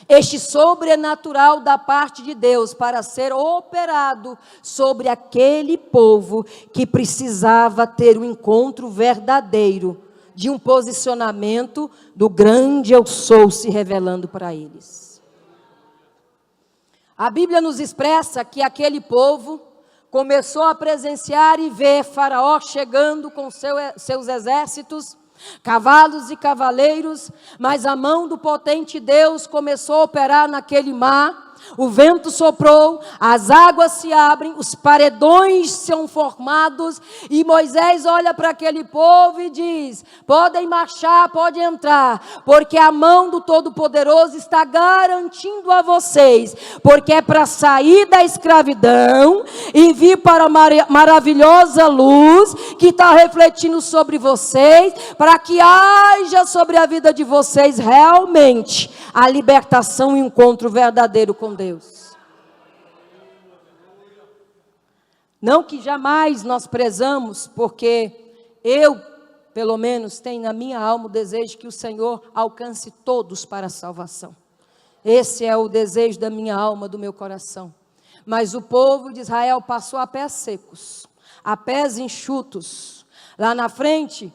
Speaker 1: Este sobrenatural da parte de Deus para ser operado sobre aquele povo que precisava ter um encontro verdadeiro de um posicionamento do grande eu sou se revelando para eles. A Bíblia nos expressa que aquele povo começou a presenciar e ver Faraó chegando com seus exércitos, cavalos e cavaleiros, mas a mão do potente Deus começou a operar naquele mar. O vento soprou, as águas se abrem, os paredões são formados, e Moisés olha para aquele povo e diz: podem marchar, podem entrar, porque a mão do Todo-Poderoso está garantindo a vocês, porque é para sair da escravidão e vir para a maravilhosa luz que está refletindo sobre vocês, para que haja sobre a vida de vocês realmente a libertação e o encontro verdadeiro com Deus. Não que jamais nós prezamos, porque eu, pelo menos, tenho na minha alma o desejo que o Senhor alcance todos para a salvação. Esse é o desejo da minha alma, do meu coração. Mas o povo de Israel passou a pés secos, a pés enxutos. Lá na frente,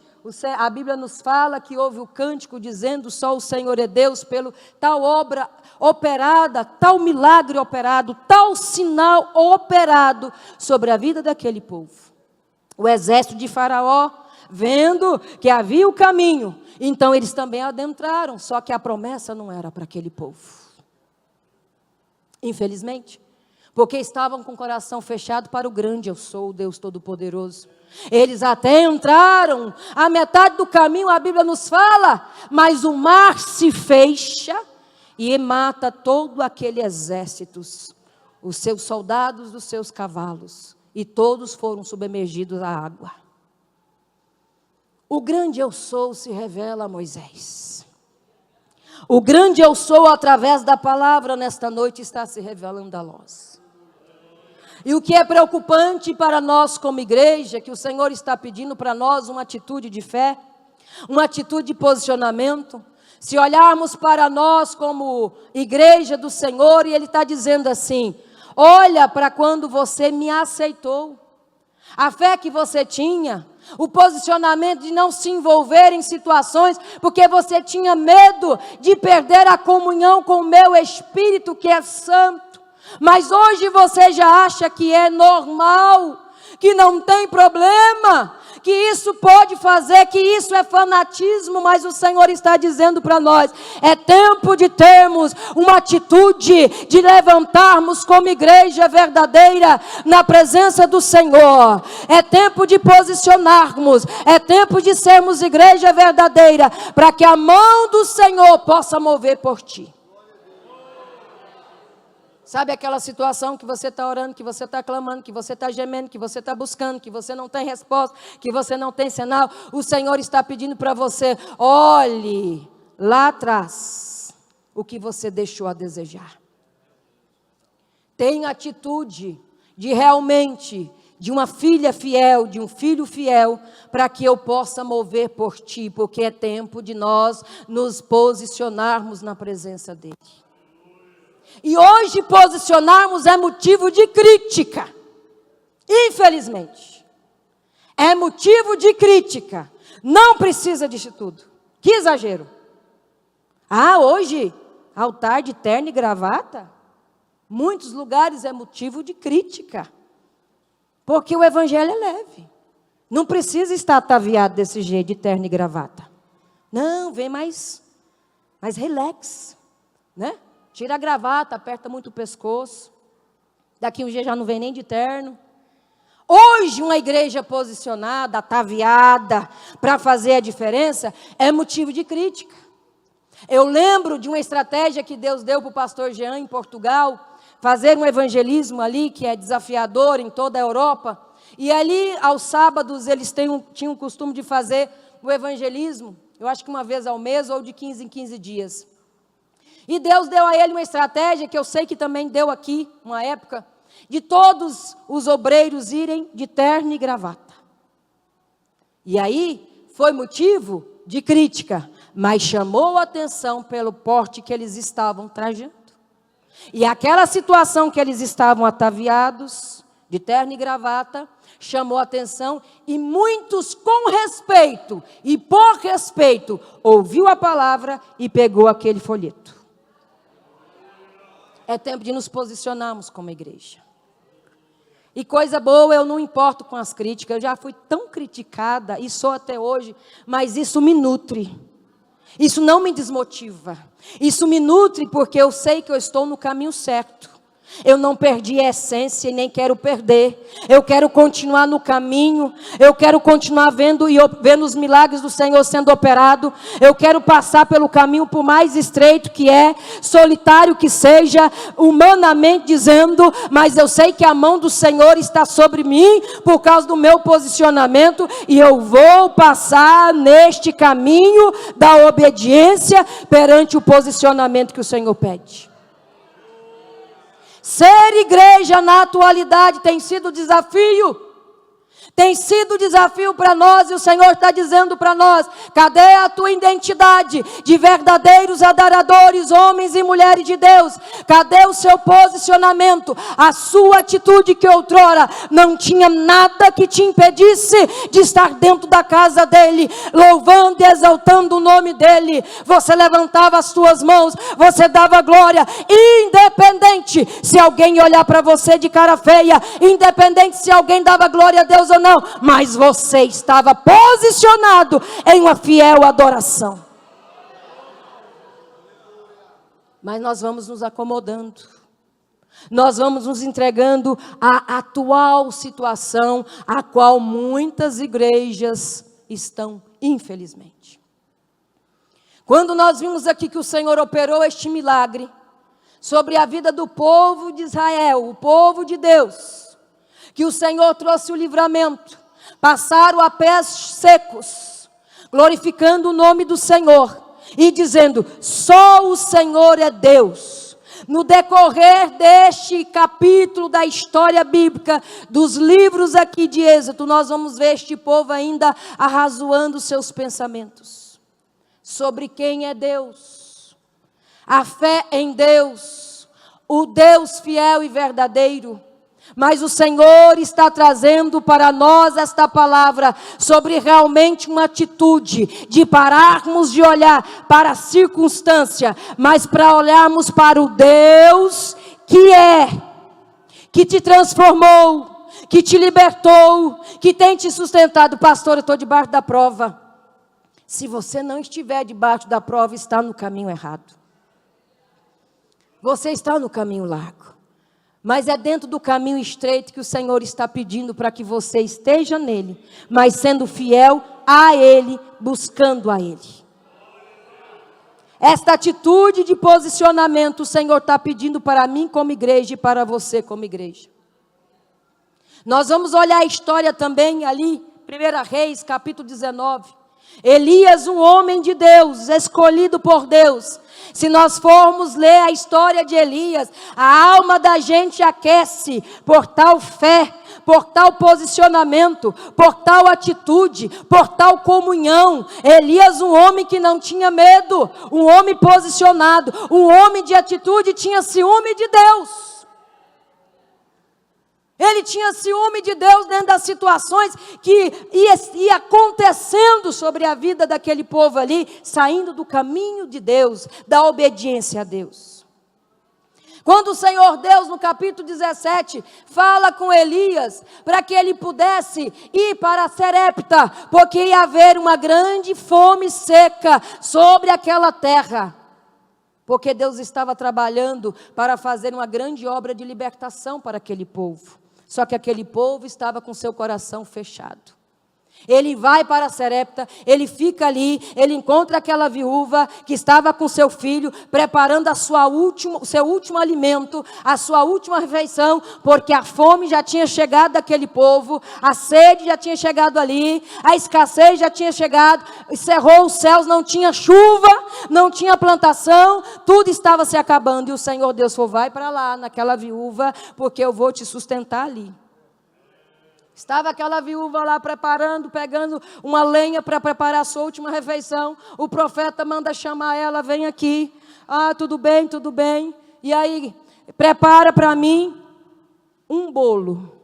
Speaker 1: a Bíblia nos fala que houve o cântico dizendo: só o Senhor é Deus, pelo tal obra operada, tal milagre operado, tal sinal operado sobre a vida daquele povo. O exército de Faraó, vendo que havia o caminho, então eles também adentraram, só que a promessa não era para aquele povo. Infelizmente, porque estavam com o coração fechado para o grande eu sou, o Deus Todo-Poderoso. Eles até entraram, a metade do caminho a Bíblia nos fala, mas o mar se fecha e mata todo aquele exército, os seus soldados, os seus cavalos, e todos foram submergidos à água. O grande eu sou se revela a Moisés. O grande eu sou, através da palavra, nesta noite está se revelando a nós. E o que é preocupante para nós como igreja, que o Senhor está pedindo para nós uma atitude de fé, uma atitude de posicionamento. Se olharmos para nós como igreja do Senhor, e Ele está dizendo assim: olha para quando você me aceitou, a fé que você tinha, o posicionamento de não se envolver em situações, porque você tinha medo de perder a comunhão com o meu Espírito que é santo. Mas hoje você já acha que é normal, que não tem problema, que isso pode fazer, que isso é fanatismo, mas o Senhor está dizendo para nós: é tempo de termos uma atitude, de levantarmos como igreja verdadeira na presença do Senhor. É tempo de posicionarmos, é tempo de sermos igreja verdadeira, para que a mão do Senhor possa mover por ti. Sabe aquela situação que você está orando, que você está clamando, que você está gemendo, que você está buscando, que você não tem resposta, que você não tem sinal? O Senhor está pedindo para você: olhe lá atrás o que você deixou a desejar. Tenha atitude de realmente, de uma filha fiel, de um filho fiel, para que eu possa mover por ti, porque é tempo de nós nos posicionarmos na presença dEle. E hoje posicionarmos é motivo de crítica, infelizmente, é motivo de crítica. Não precisa disso tudo, que exagero. Hoje, altar de terno e gravata, muitos lugares é motivo de crítica, porque o evangelho é leve, não precisa estar ataviado desse jeito, de terno e gravata. Não, vem mais relax, né? Tira a gravata, aperta muito o pescoço. Daqui um dia já não vem nem de terno. Hoje, uma igreja posicionada, ataviada, para fazer a diferença, é motivo de crítica. Eu lembro de uma estratégia que Deus deu para o pastor Jean em Portugal, fazer um evangelismo ali, que é desafiador em toda a Europa. E ali, aos sábados, eles tinham o costume de fazer o evangelismo, eu acho que uma vez ao mês ou de 15 em 15 dias. E Deus deu a ele uma estratégia, que eu sei que também deu aqui, uma época, de todos os obreiros irem de terno e gravata. E aí, foi motivo de crítica, mas chamou a atenção pelo porte que eles estavam trajando. E aquela situação que eles estavam ataviados, de terno e gravata, chamou a atenção, e muitos com respeito, e por respeito, ouviu a palavra e pegou aquele folheto. É tempo de nos posicionarmos como igreja. E coisa boa, eu não importo com as críticas, eu já fui tão criticada, e sou até hoje, mas isso me nutre. Isso não me desmotiva. Isso me nutre porque eu sei que eu estou no caminho certo. Eu não perdi a essência e nem quero perder. Eu quero continuar no caminho. Eu quero continuar vendo os milagres do Senhor sendo operado. Eu quero passar pelo caminho, por mais estreito que é, solitário que seja, humanamente dizendo, mas eu sei que a mão do Senhor está sobre mim por causa do meu posicionamento, e eu vou passar neste caminho da obediência perante o posicionamento que o Senhor pede. Ser igreja na atualidade tem sido desafio. Tem sido desafio para nós, e o Senhor está dizendo para nós: cadê a tua identidade de verdadeiros adoradores, homens e mulheres de Deus? Cadê o seu posicionamento? A sua atitude, que outrora não tinha nada que te impedisse de estar dentro da casa dele, louvando e exaltando o nome dele. Você levantava as suas mãos, você dava glória, independente se alguém olhar para você de cara feia, independente se alguém dava glória a Deus ou não, mas você estava posicionado em uma fiel adoração. Mas nós vamos nos acomodando, nós vamos nos entregando à atual situação, a qual muitas igrejas estão, infelizmente. Quando nós vimos aqui que o Senhor operou este milagre sobre a vida do povo de Israel, o povo de Deus, que o Senhor trouxe o livramento, passaram a pés secos, glorificando o nome do Senhor, e dizendo: só o Senhor é Deus. No decorrer deste capítulo da história bíblica, dos livros aqui de Êxodo, nós vamos ver este povo ainda arrazoando seus pensamentos, sobre quem é Deus, a fé em Deus, o Deus fiel e verdadeiro. Mas o Senhor está trazendo para nós esta palavra sobre realmente uma atitude de pararmos de olhar para a circunstância, mas para olharmos para o Deus que te transformou, que te libertou, que tem te sustentado. Pastor, eu estou debaixo da prova. Se você não estiver debaixo da prova, está no caminho errado. Você está no caminho largo. Mas é dentro do caminho estreito que o Senhor está pedindo para que você esteja nele, mas sendo fiel a Ele, buscando a Ele. Esta atitude de posicionamento o Senhor está pedindo para mim como igreja e para você como igreja. Nós vamos olhar a história também ali, 1 Reis, capítulo 19. Elias, um homem de Deus, escolhido por Deus. Se nós formos ler a história de Elias, a alma da gente aquece por tal fé, por tal posicionamento, por tal atitude, por tal comunhão. Elias, um homem que não tinha medo, um homem posicionado, um homem de atitude, tinha ciúme de Deus. Ele tinha ciúme de Deus dentro das situações que ia acontecendo sobre a vida daquele povo ali, saindo do caminho de Deus, da obediência a Deus. Quando o Senhor Deus, no capítulo 17, fala com Elias, para que ele pudesse ir para Serepta, porque ia haver uma grande fome seca sobre aquela terra. Porque Deus estava trabalhando para fazer uma grande obra de libertação para aquele povo. Só que aquele povo estava com seu coração fechado. Ele vai para Sarepta, ele fica ali, ele encontra aquela viúva que estava com seu filho, preparando o seu último alimento, a sua última refeição, porque a fome já tinha chegado daquele povo, a sede já tinha chegado ali, a escassez já tinha chegado, cerrou os céus, não tinha chuva, não tinha plantação, tudo estava se acabando, e o Senhor Deus falou, vai para lá, naquela viúva, porque eu vou te sustentar ali. Estava aquela viúva lá preparando, pegando uma lenha para preparar a sua última refeição. O profeta manda chamar ela, vem aqui. Ah, tudo bem, tudo bem. E aí, prepara para mim um bolo.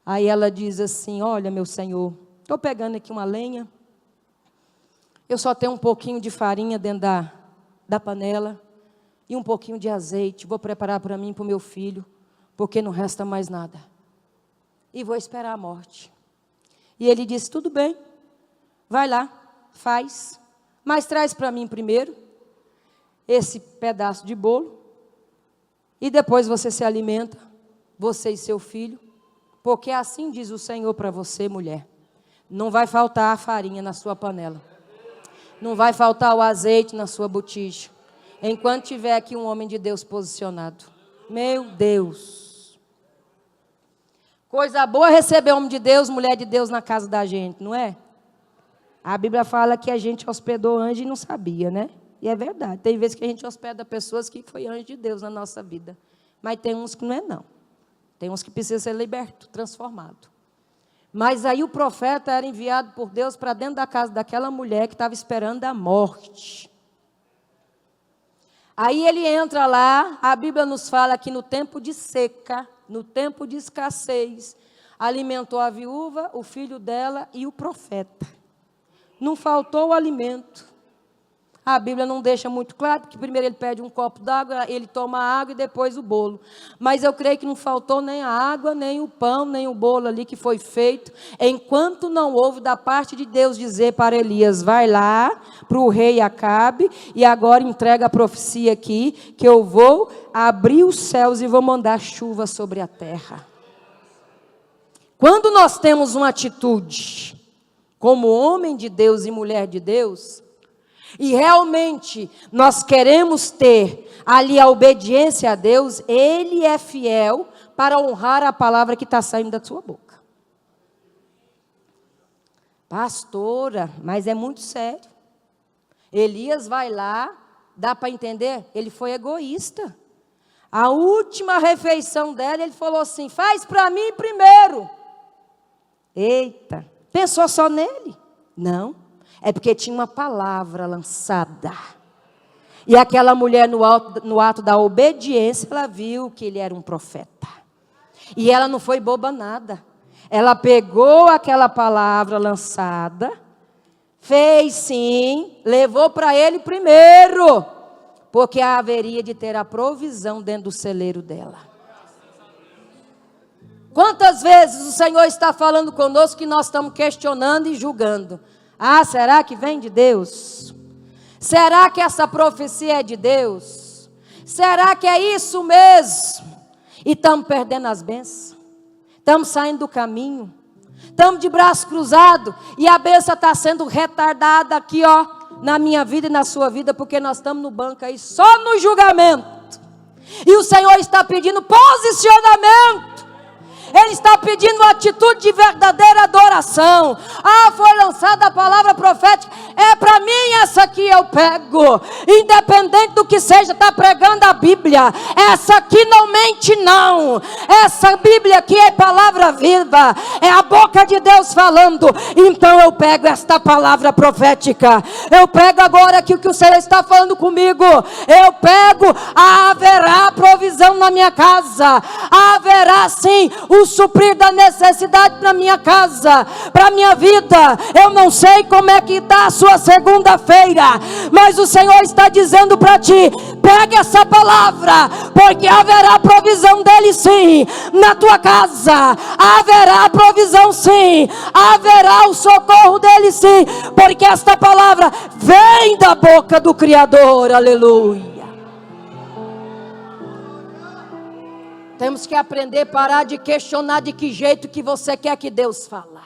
Speaker 1: Aí ela diz assim, olha meu senhor, estou pegando aqui uma lenha. Eu só tenho um pouquinho de farinha dentro da panela. E um pouquinho de azeite. Vou preparar para mim e para o meu filho, porque não resta mais nada. E vou esperar a morte. E ele disse, tudo bem, vai lá, faz, mas traz para mim primeiro esse pedaço de bolo, e depois você se alimenta, você e seu filho, porque assim diz o Senhor para você, mulher, não vai faltar a farinha na sua panela, não vai faltar o azeite na sua botija, enquanto tiver aqui um homem de Deus posicionado. Meu Deus! Coisa boa receber homem de Deus, mulher de Deus na casa da gente, não é? A Bíblia fala que a gente hospedou anjo e não sabia, né? E é verdade. Tem vezes que a gente hospeda pessoas que foi anjo de Deus na nossa vida. Mas tem uns que não é não. Tem uns que precisam ser libertos, transformados. Mas aí o profeta era enviado por Deus para dentro da casa daquela mulher que estava esperando a morte. Aí ele entra lá, a Bíblia nos fala que no tempo de seca, no tempo de escassez, alimentou a viúva, o filho dela e o profeta. Não faltou o alimento. A Bíblia não deixa muito claro, porque primeiro ele pede um copo d'água, ele toma a água e depois o bolo. Mas eu creio que não faltou nem a água, nem o pão, nem o bolo ali que foi feito, enquanto não houve da parte de Deus dizer para Elias, vai lá para o rei Acabe, e agora entrega a profecia aqui, que eu vou abrir os céus e vou mandar chuva sobre a terra. Quando nós temos uma atitude, como homem de Deus e mulher de Deus, e realmente nós queremos ter ali a obediência a Deus, Ele é fiel para honrar a palavra que está saindo da sua boca. Pastora, mas é muito sério. Elias vai lá, dá para entender? Ele foi egoísta. A última refeição dela, ele falou assim, faz para mim primeiro. Eita, pensou só nele? Não. É porque tinha uma palavra lançada. E aquela mulher, no ato da obediência, ela viu que ele era um profeta. E ela não foi boba nada. Ela pegou aquela palavra lançada, fez sim, levou para ele primeiro, porque haveria de ter a provisão dentro do celeiro dela. Quantas vezes o Senhor está falando conosco que nós estamos questionando e julgando? Ah, será que vem de Deus? Será que essa profecia é de Deus? Será que é isso mesmo? E estamos perdendo as bênçãos. Estamos saindo do caminho. Estamos de braço cruzado. E a bênção está sendo retardada aqui, ó, na minha vida e na sua vida, porque nós estamos no banco aí só no julgamento. E o Senhor está pedindo posicionamento. Ele está pedindo uma atitude de verdadeira adoração. Ah, foi lançada a palavra profética. É para mim essa aqui eu pego. Independente do que seja, está pregando a Bíblia. Essa aqui não mente não. Essa Bíblia aqui é palavra viva. É a boca de Deus falando. Então eu pego esta palavra profética. Eu pego agora aqui o que o Senhor está falando comigo. Eu pego, haverá provisão na minha casa. Haverá sim o suprir da necessidade para minha casa, para minha vida. Eu não sei como é que está a sua segunda-feira, mas o Senhor está dizendo para ti, pega essa palavra, porque haverá provisão dele sim, na tua casa, haverá provisão sim, haverá o socorro dele sim, porque esta palavra vem da boca do Criador, aleluia. Temos que aprender a parar de questionar de que jeito que você quer que Deus fala.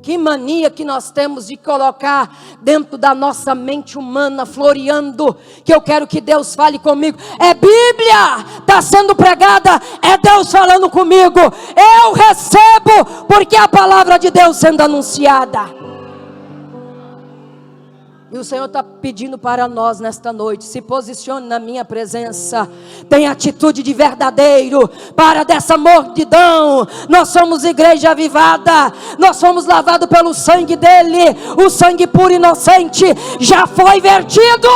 Speaker 1: Que mania que nós temos de colocar dentro da nossa mente humana, floreando, que eu quero que Deus fale comigo. É Bíblia, está sendo pregada, é Deus falando comigo. Eu recebo, porque é a palavra de Deus sendo anunciada. E o Senhor está pedindo para nós nesta noite: se posicione na minha presença, tenha atitude de verdadeiro, para dessa multidão. Nós somos igreja avivada, nós fomos lavados pelo sangue dele, o sangue puro e inocente, já foi vertido,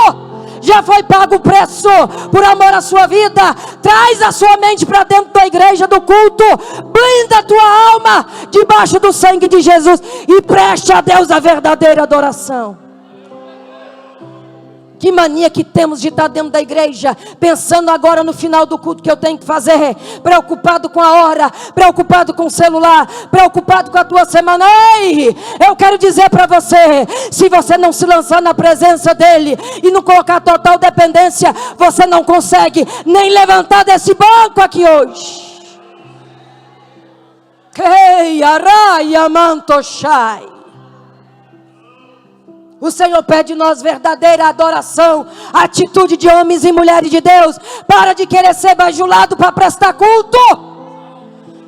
Speaker 1: já foi pago o preço, por amor à sua vida. Traz a sua mente para dentro da igreja do culto, blinda a tua alma, debaixo do sangue de Jesus, e preste a Deus a verdadeira adoração. Que mania que temos de estar dentro da igreja, pensando agora no final do culto que eu tenho que fazer, preocupado com a hora, preocupado com o celular, preocupado com a tua semana. Ei, eu quero dizer para você, se você não se lançar na presença dele, e não colocar total dependência, você não consegue nem levantar desse banco aqui hoje. Kei araia mantoshai. O Senhor pede de nós verdadeira adoração, atitude de homens e mulheres de Deus. Para de querer ser bajulado para prestar culto.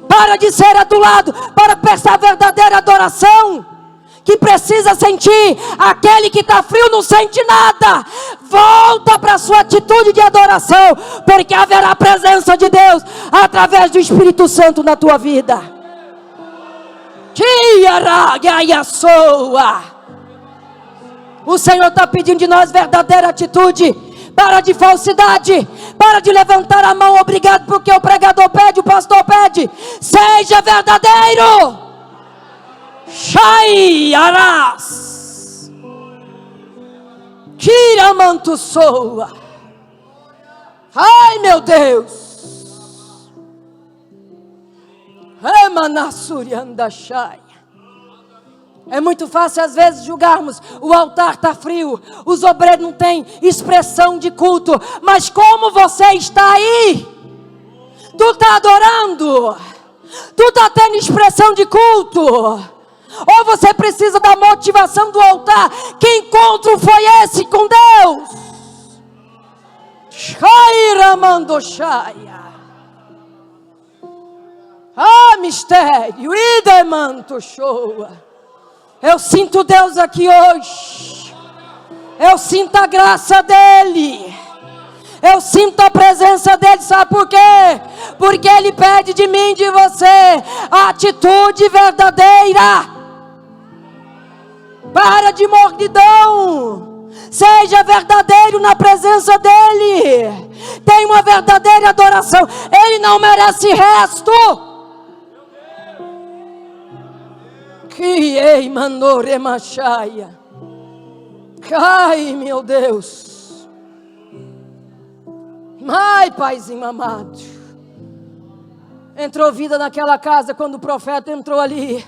Speaker 1: Para de ser adulado para prestar verdadeira adoração. Que precisa sentir, aquele que está frio não sente nada. Volta para a sua atitude de adoração, porque haverá a presença de Deus através do Espírito Santo na tua vida. O Senhor está pedindo de nós verdadeira atitude. Para de falsidade. Para de levantar a mão, obrigado porque o pregador pede, o pastor pede. Seja verdadeiro. Shai arás. Kiramantu soa. Ai meu Deus. Emanassurianda shai. É muito fácil às vezes julgarmos, o altar está frio, os obreiros não têm expressão de culto. Mas como você está aí? Tu está adorando? Tu está tendo expressão de culto? Ou você precisa da motivação do altar? Que encontro foi esse com Deus? Shairamandoshaia. Ah, mistério, idemanto showa. Eu sinto Deus aqui hoje. Eu sinto a graça dele. Eu sinto a presença dele. Sabe por quê? Porque ele pede de mim e de você a atitude verdadeira. Para de mordidão. Seja verdadeiro na presença dele. Tenha uma verdadeira adoração. Ele não merece resto. Ai, meu Deus. Ai, paizinho amado. Entrou vida naquela casa quando o profeta entrou ali.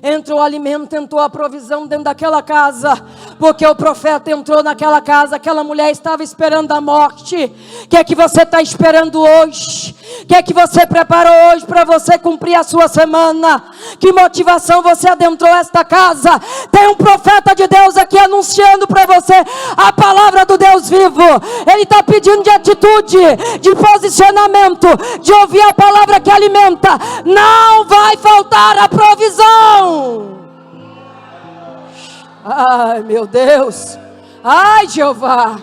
Speaker 1: Entrou alimento, entrou a provisão dentro daquela casa. Porque o profeta entrou naquela casa. Aquela mulher estava esperando a morte. O que é que você está esperando hoje? O que é que você preparou hoje para você cumprir a sua semana? Que motivação você adentrou esta casa? Tem um profeta de Deus aqui anunciando para você a palavra do Deus vivo. Ele está pedindo de atitude, de posicionamento, de ouvir a palavra que alimenta. Não vai faltar a provisão. Ai, meu Deus. Ai, Jeová.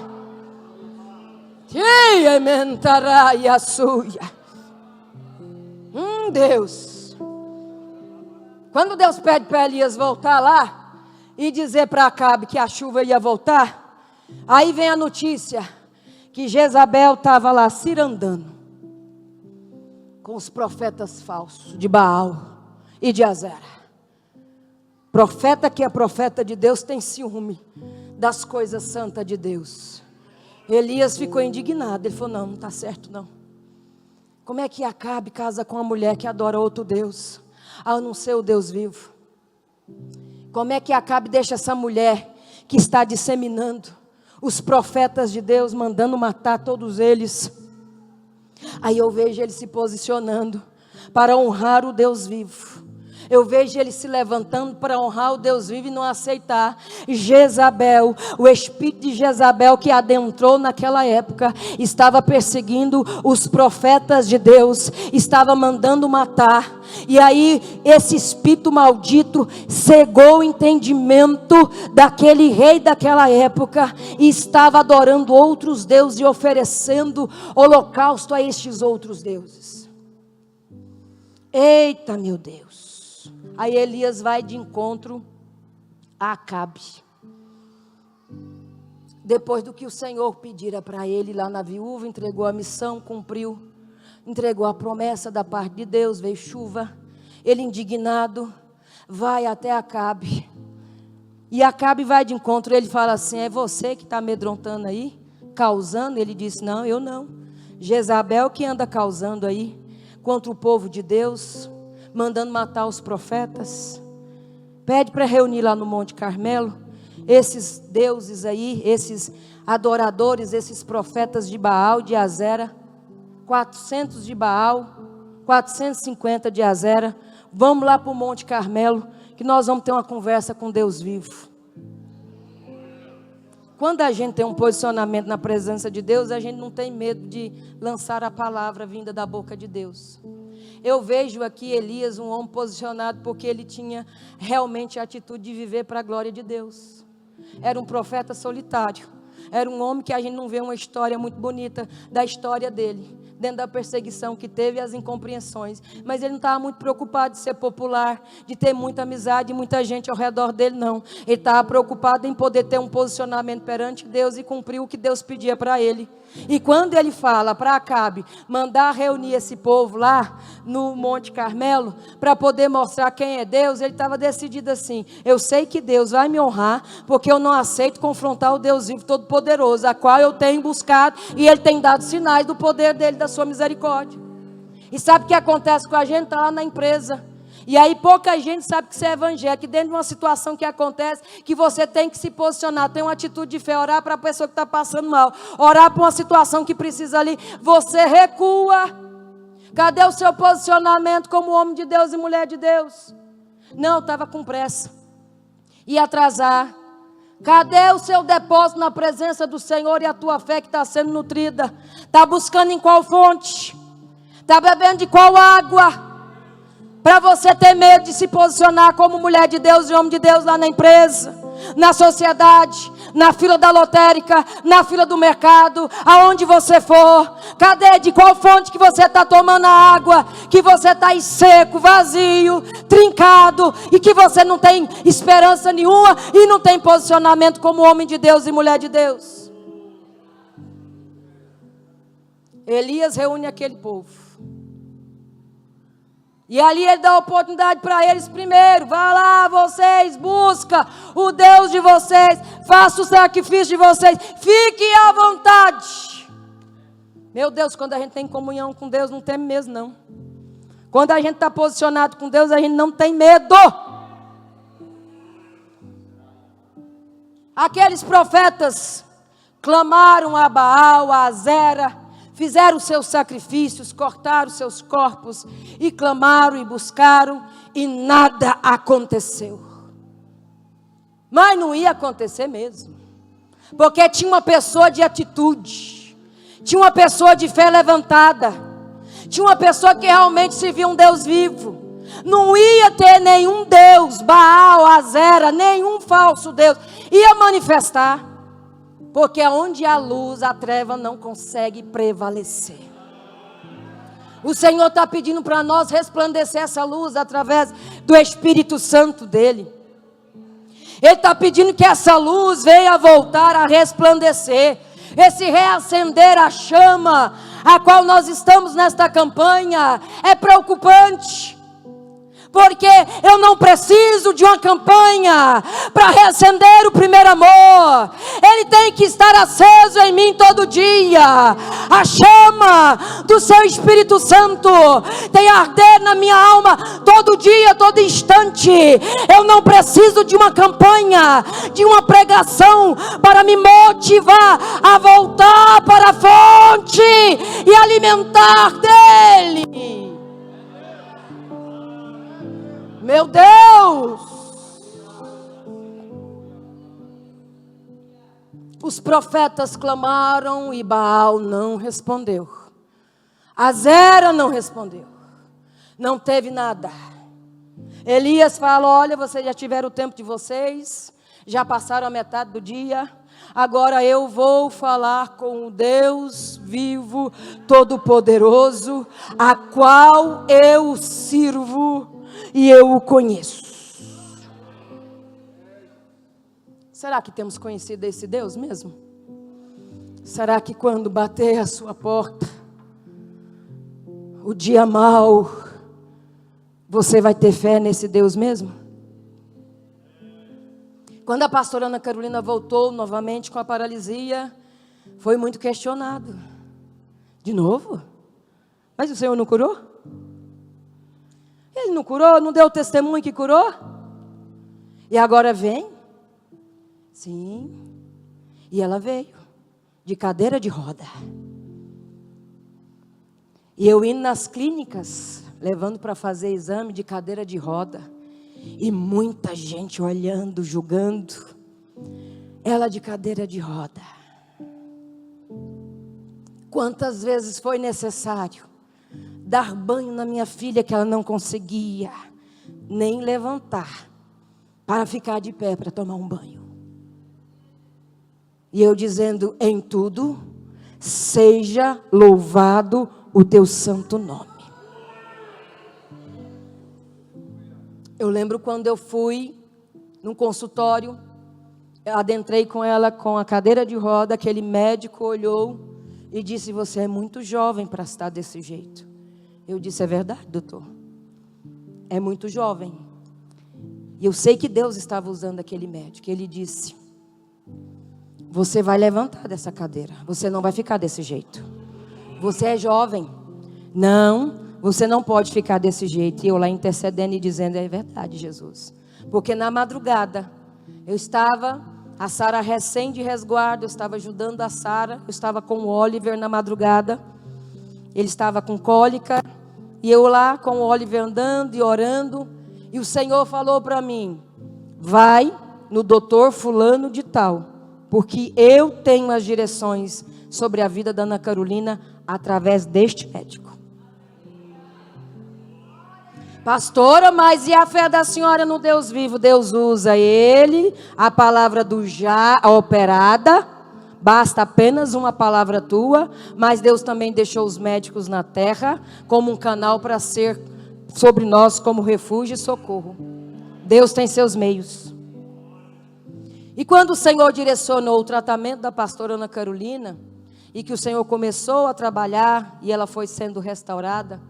Speaker 1: Deus. Quando Deus pede para Elias voltar lá e dizer para Acabe que a chuva ia voltar, aí vem a notícia que Jezabel estava lá cirandando com os profetas falsos de Baal e de Azera. Profeta que é profeta de Deus tem ciúme das coisas santas de Deus. Elias ficou indignado. Ele falou: não está certo não. Como é que Acabe casa com uma mulher que adora outro Deus, a não ser o Deus vivo? Como é que Acabe deixa essa mulher que está disseminando os profetas de Deus, mandando matar todos eles? Aí eu vejo ele se posicionando para honrar o Deus vivo. Eu vejo ele se levantando para honrar o Deus vivo e não aceitar Jezabel. O espírito de Jezabel que adentrou naquela época estava perseguindo os profetas de Deus, estava mandando matar. E aí esse espírito maldito cegou o entendimento daquele rei daquela época e estava adorando outros deuses e oferecendo holocausto a estes outros deuses. Eita, meu Deus! Aí Elias vai de encontro a Acabe. Depois do que o Senhor pedira para ele lá na viúva, entregou a missão, cumpriu. Entregou a promessa da parte de Deus, veio chuva. Ele indignado, vai até Acabe. E Acabe vai de encontro, ele fala assim: é você que está amedrontando aí? Causando? Ele disse: não, eu não. Jezabel que anda causando aí, contra o povo de Deus, mandando matar os profetas. Pede para reunir lá no Monte Carmelo, esses deuses aí, esses adoradores, esses profetas de Baal, de Azera. 400 de Baal, 450 de Azera. Vamos lá para o Monte Carmelo, que nós vamos ter uma conversa com Deus vivo. Quando a gente tem um posicionamento na presença de Deus, a gente não tem medo de lançar a palavra vinda da boca de Deus. Eu vejo aqui Elias, um homem posicionado, porque ele tinha realmente a atitude de viver para a glória de Deus. Era um profeta solitário. Era um homem que a gente não vê uma história muito bonita da história dele, dentro da perseguição que teve e as incompreensões. Mas ele não estava muito preocupado de ser popular, de ter muita amizade, muita gente ao redor dele, não. Ele estava preocupado em poder ter um posicionamento perante Deus e cumprir o que Deus pedia para ele. E quando ele fala para Acabe mandar reunir esse povo lá no Monte Carmelo, para poder mostrar quem é Deus, ele estava decidido assim: eu sei que Deus vai me honrar, porque eu não aceito confrontar o Deus vivo todo-poderoso, a qual eu tenho buscado, e Ele tem dado sinais do poder dele, da sua misericórdia. E sabe o que acontece com a gente? Está lá na empresa, e aí pouca gente sabe que você é evangélico, e dentro de uma situação que acontece, que você tem que se posicionar, tem uma atitude de fé, orar para a pessoa que está passando mal, orar para uma situação que precisa ali, você recua. Cadê o seu posicionamento como homem de Deus e mulher de Deus? Não, estava com pressa, ia atrasar. Cadê o seu depósito na presença do Senhor e a tua fé que está sendo nutrida? Está buscando em qual fonte? Está bebendo de qual água? Para você ter medo de se posicionar como mulher de Deus e homem de Deus lá na empresa, na sociedade, na fila da lotérica, na fila do mercado, aonde você for. Cadê? De qual fonte que você está tomando a água? Que você está aí seco, vazio, trincado, e que você não tem esperança nenhuma e não tem posicionamento como homem de Deus e mulher de Deus. Elias reúne aquele povo. E ali ele dá a oportunidade para eles primeiro: vá lá vocês, busca o Deus de vocês, faça o sacrifício de vocês, fiquem à vontade. Meu Deus, quando a gente tem comunhão com Deus, não teme mesmo não. Quando a gente está posicionado com Deus, a gente não tem medo. Aqueles profetas clamaram a Baal, a Azera, fizeram seus sacrifícios, cortaram seus corpos e clamaram e buscaram e nada aconteceu. Mas não ia acontecer mesmo, porque tinha uma pessoa de atitude, tinha uma pessoa de fé levantada, tinha uma pessoa que realmente servia um Deus vivo. Não ia ter nenhum Deus, Baal, Azera, nenhum falso Deus ia manifestar. Porque onde há luz, a treva não consegue prevalecer. O Senhor está pedindo para nós resplandecer essa luz através do Espírito Santo dEle. Ele está pedindo que essa luz venha voltar a resplandecer. Esse reacender a chama a qual nós estamos nesta campanha é preocupante. Porque eu não preciso de uma campanha para reacender o primeiro amor. Ele tem que estar aceso em mim todo dia. A chama do seu Espírito Santo tem a arder na minha alma todo dia, todo instante. Eu não preciso de uma campanha, de uma pregação para me motivar a voltar para a fonte e alimentar dele. Meu Deus! Os profetas clamaram e Baal não respondeu. Azera não respondeu. Não teve nada. Elias falou: olha, vocês já tiveram o tempo de vocês, já passaram a metade do dia, agora eu vou falar com o Deus vivo, todo-poderoso, a qual eu sirvo e eu o conheço. Será que temos conhecido esse Deus mesmo? Será que quando bater a sua porta, o dia mau, você vai ter fé nesse Deus mesmo? Quando a pastora Ana Carolina voltou novamente com a paralisia, foi muito questionado. De novo? Mas o Senhor não curou? Ele não curou? Não deu o testemunho que curou? E agora vem? Sim. E ela veio de cadeira de roda. E eu indo nas clínicas, levando para fazer exame de cadeira de roda. E muita gente olhando, julgando. Ela de cadeira de roda. Quantas vezes foi necessário dar banho na minha filha que ela não conseguia nem levantar para ficar de pé para tomar um banho. E eu dizendo: em tudo, seja louvado o teu santo nome. Eu lembro quando eu fui num consultório, eu adentrei com ela com a cadeira de roda, aquele médico olhou e disse: você é muito jovem para estar desse jeito. Eu disse: é verdade, doutor. É muito jovem. E eu sei que Deus estava usando aquele médico. Ele disse: você vai levantar dessa cadeira. Você não vai ficar desse jeito. Você é jovem. Não, você não pode ficar desse jeito. E eu lá intercedendo e dizendo: é verdade, Jesus. Porque na madrugada, eu estava, a Sara recém de resguardo, eu estava ajudando a Sara. Eu estava com o Oliver na madrugada. Ele estava com cólica. E eu lá com o Oliver andando e orando. E o Senhor falou para mim: vai no doutor fulano de tal, porque eu tenho as direções sobre a vida da Ana Carolina através deste médico. Pastora, mas e a fé da senhora no Deus vivo? Deus usa ele, a palavra do já operada, basta apenas uma palavra tua, mas Deus também deixou os médicos na terra como um canal para ser sobre nós como refúgio e socorro. Deus tem seus meios. E quando o Senhor direcionou o tratamento da pastora Ana Carolina, e que o Senhor começou a trabalhar, e ela foi sendo restaurada,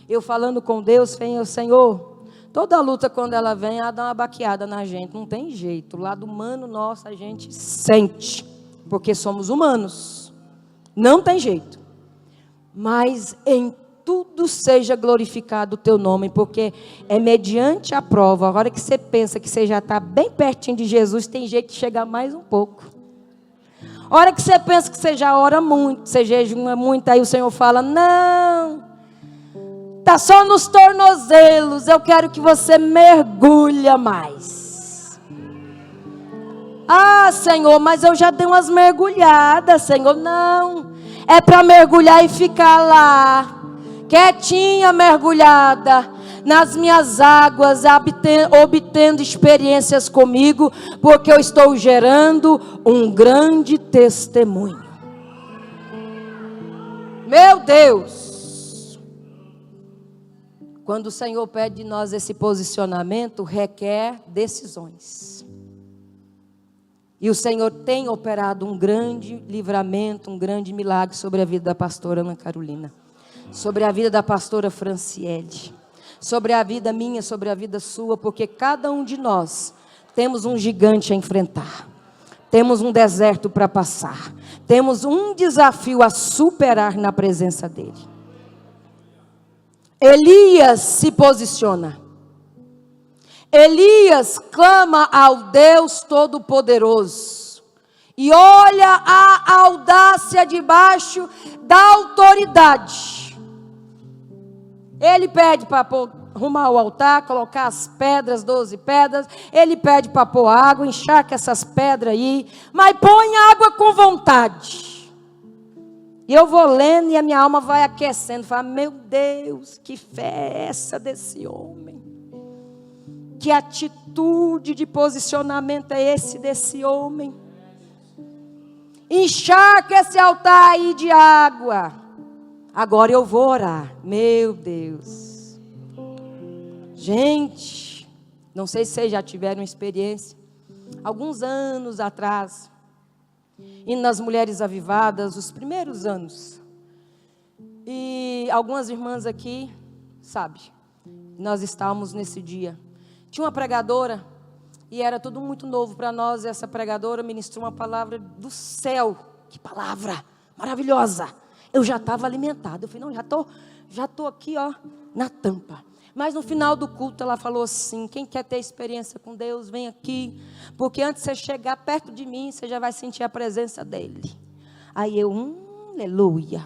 Speaker 1: eu falando com Deus, falei: Senhor, toda luta quando ela vem, ela dá uma baqueada na gente, não tem jeito, o lado humano nosso a gente sente, porque somos humanos, não tem jeito, mas em tudo seja glorificado o teu nome, porque é mediante a prova. A hora que você pensa que você já está bem pertinho de Jesus, tem jeito de chegar mais um pouco. A hora que você pensa que você já ora muito, você jejuma muito, aí o Senhor fala: não, está só nos tornozelos, eu quero que você mergulhe mais. Ah, Senhor, mas eu já dei umas mergulhadas, Senhor. Não, é para mergulhar e ficar lá, quietinha, mergulhada nas minhas águas, obtendo experiências comigo, porque eu estou gerando um grande testemunho. Meu Deus! Quando o Senhor pede de nós esse posicionamento, requer decisões. E o Senhor tem operado um grande livramento, um grande milagre sobre a vida da pastora Ana Carolina, sobre a vida da pastora Franciele, sobre a vida minha, sobre a vida sua, porque cada um de nós temos um gigante a enfrentar, temos um deserto para passar, temos um desafio a superar na presença dele. Elias se posiciona. Elias clama ao Deus Todo-Poderoso e olha a audácia debaixo da autoridade. Ele pede para arrumar o altar, colocar as pedras, 12 pedras. Ele pede para pôr água, encharca essas pedras aí, mas põe água com vontade. E eu vou lendo e a minha alma vai aquecendo. Fala, meu Deus, que fé é essa desse homem? Que atitude de posicionamento é esse desse homem? Encharca esse altar aí de água. Agora eu vou orar. Meu Deus. Gente, não sei se vocês já tiveram experiência. Alguns anos atrás, indo nas Mulheres Avivadas, os primeiros anos. E algumas irmãs aqui, sabe, nós estávamos nesse dia. Tinha uma pregadora, e era tudo muito novo para nós. E essa pregadora ministrou uma palavra do céu. Que palavra maravilhosa. Eu já estava alimentada. Eu falei, não, já tô aqui, ó, na tampa. Mas no final do culto ela falou assim, quem quer ter experiência com Deus, vem aqui. Porque antes de você chegar perto de mim, você já vai sentir a presença dele. Aí eu, aleluia.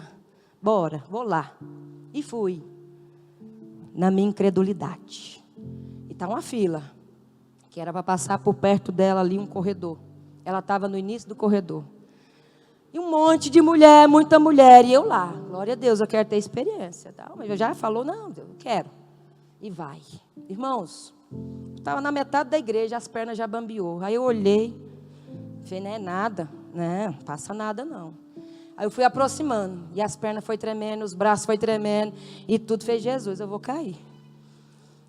Speaker 1: Bora, vou lá. E fui. Na minha incredulidade. E está uma fila. Que era para passar por perto dela ali um corredor. Ela estava no início do corredor. E um monte de mulher, muita mulher. E eu lá, glória a Deus, eu quero ter experiência. Tá? Mas eu já falou, não, Deus, eu quero. E vai. Irmãos, estava na metade da igreja, as pernas já bambeou. Aí eu olhei, falei, não é nada, não passa nada não. Aí eu fui aproximando, e as pernas foi tremendo, os braços foi tremendo, e tudo fez Jesus, eu vou cair.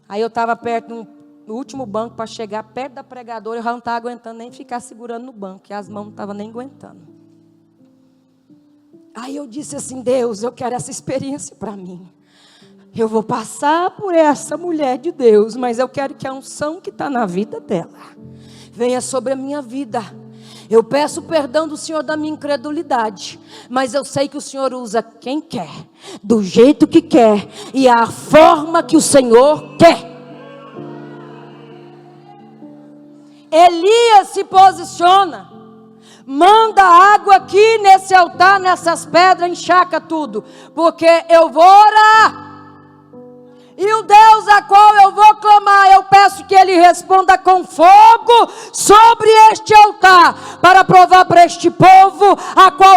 Speaker 1: Aí eu estava perto no último banco para chegar perto da pregadora, eu já não estava aguentando nem ficar segurando no banco, que as mãos não estavam nem aguentando. Aí eu disse assim, Deus, eu quero essa experiência para mim. Eu vou passar por essa mulher de Deus, mas eu quero que a unção que está na vida dela venha sobre a minha vida. Eu peço perdão do Senhor da minha incredulidade, mas eu sei que o Senhor usa quem quer, do jeito que quer e a forma que o Senhor quer. Elias se posiciona, manda água aqui nesse altar, nessas pedras, encharca tudo, porque eu vou orar. E o Deus a qual eu vou clamar, eu peço que Ele responda com fogo sobre este altar, para provar para este povo,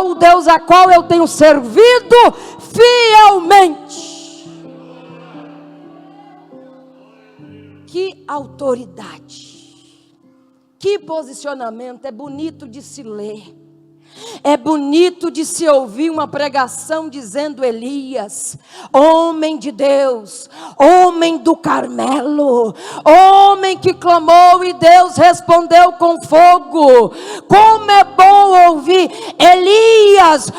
Speaker 1: o Deus a qual eu tenho servido fielmente. Que autoridade, que posicionamento, é bonito de se ler. É bonito de se ouvir uma pregação dizendo Elias, homem de Deus, homem do Carmelo, homem que clamou e Deus respondeu com fogo. Como é bom ouvir Elias,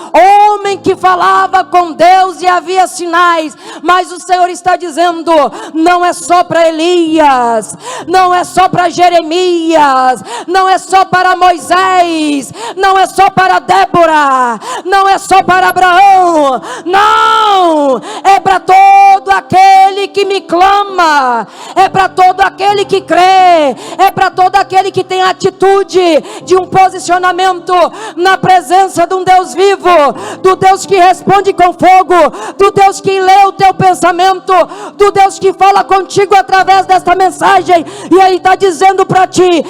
Speaker 1: homem que falava com Deus e havia sinais, mas o Senhor está dizendo, não é só para Elias, não é só para Jeremias, não é só para Moisés, não é só para Débora, não é só para Abraão, não, é para todo aquele que me clama, é para todo aquele que crê, é para todo aquele que tem atitude de um posicionamento na presença de um Deus vivo, do Deus que responde com fogo, do Deus que lê o teu pensamento, do Deus que fala contigo através desta mensagem, e Ele está dizendo para ti,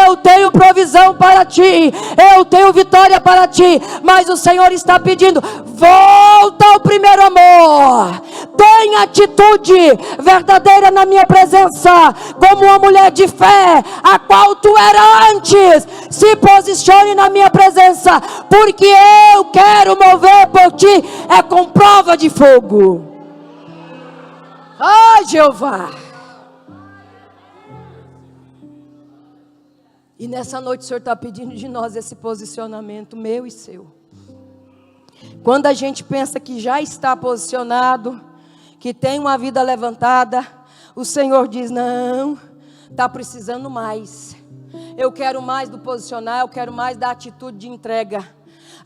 Speaker 1: eu tenho provisão para ti, eu tenho vitória para ti, mas o Senhor está pedindo, volta ao primeiro amor, tenha atitude verdadeira na minha presença, como uma mulher de fé, a qual tu era antes, se posicione na minha presença, porque eu quero mover por ti, é com prova de fogo. Ai, Jeová. E nessa noite o Senhor está pedindo de nós esse posicionamento meu e seu. Quando a gente pensa que já está posicionado, que tem uma vida levantada, o Senhor diz, não, está precisando mais. Eu quero mais do posicionar, eu quero mais da atitude de entrega.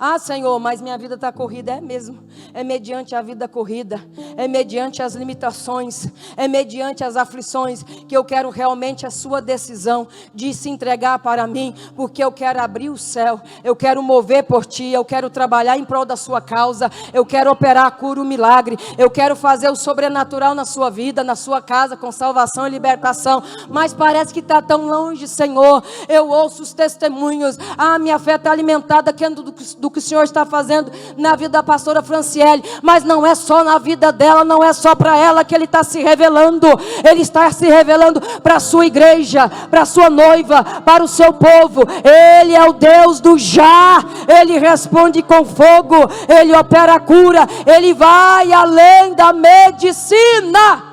Speaker 1: Ah, Senhor, mas minha vida está corrida. É mesmo. É mediante a vida corrida. É mediante as limitações. É mediante as aflições que eu quero realmente a sua decisão de se entregar para mim. Porque eu quero abrir o céu. Eu quero mover por ti. Eu quero trabalhar em prol da sua causa. Eu quero operar a cura, o milagre. Eu quero fazer o sobrenatural na sua vida, na sua casa, com salvação e libertação. Mas parece que está tão longe, Senhor. Eu ouço os testemunhos. Ah, minha fé está alimentada do que o Senhor está fazendo na vida da pastora Franciele, mas não é só na vida dela, não é só para ela que Ele está se revelando. Ele está se revelando para a sua igreja, para a sua noiva, para o seu povo. Ele é o Deus do já. Ele responde com fogo. Ele opera a cura. Ele vai além da medicina.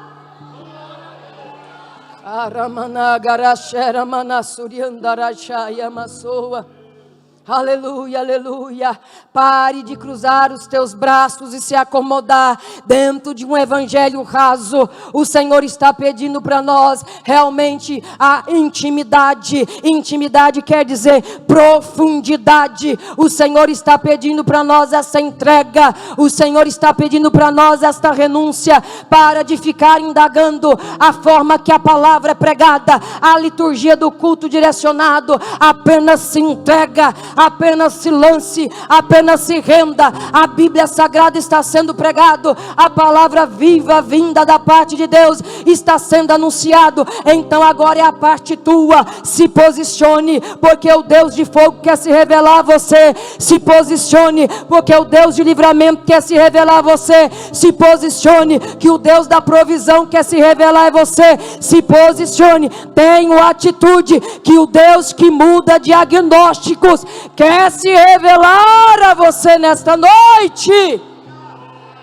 Speaker 1: Aleluia, aleluia. Pare de cruzar os teus braços e se acomodar dentro de um evangelho raso. O Senhor está pedindo para nós realmente a intimidade. Intimidade quer dizer profundidade. O Senhor está pedindo para nós essa entrega. O Senhor está pedindo para nós esta renúncia. Para de ficar indagando a forma que a palavra é pregada, a liturgia do culto direcionado. Apenas se entrega. Apenas se lance, apenas se renda. A Bíblia Sagrada está sendo pregado, a palavra viva vinda da parte de Deus está sendo anunciado. Então agora é a parte tua. Se posicione, porque o Deus de fogo quer se revelar a você. Se posicione, porque o Deus de livramento quer se revelar a você. Se posicione, que o Deus da provisão quer se revelar a você. Se posicione, tenha atitude, que o Deus que muda diagnósticos quer se revelar a você nesta noite.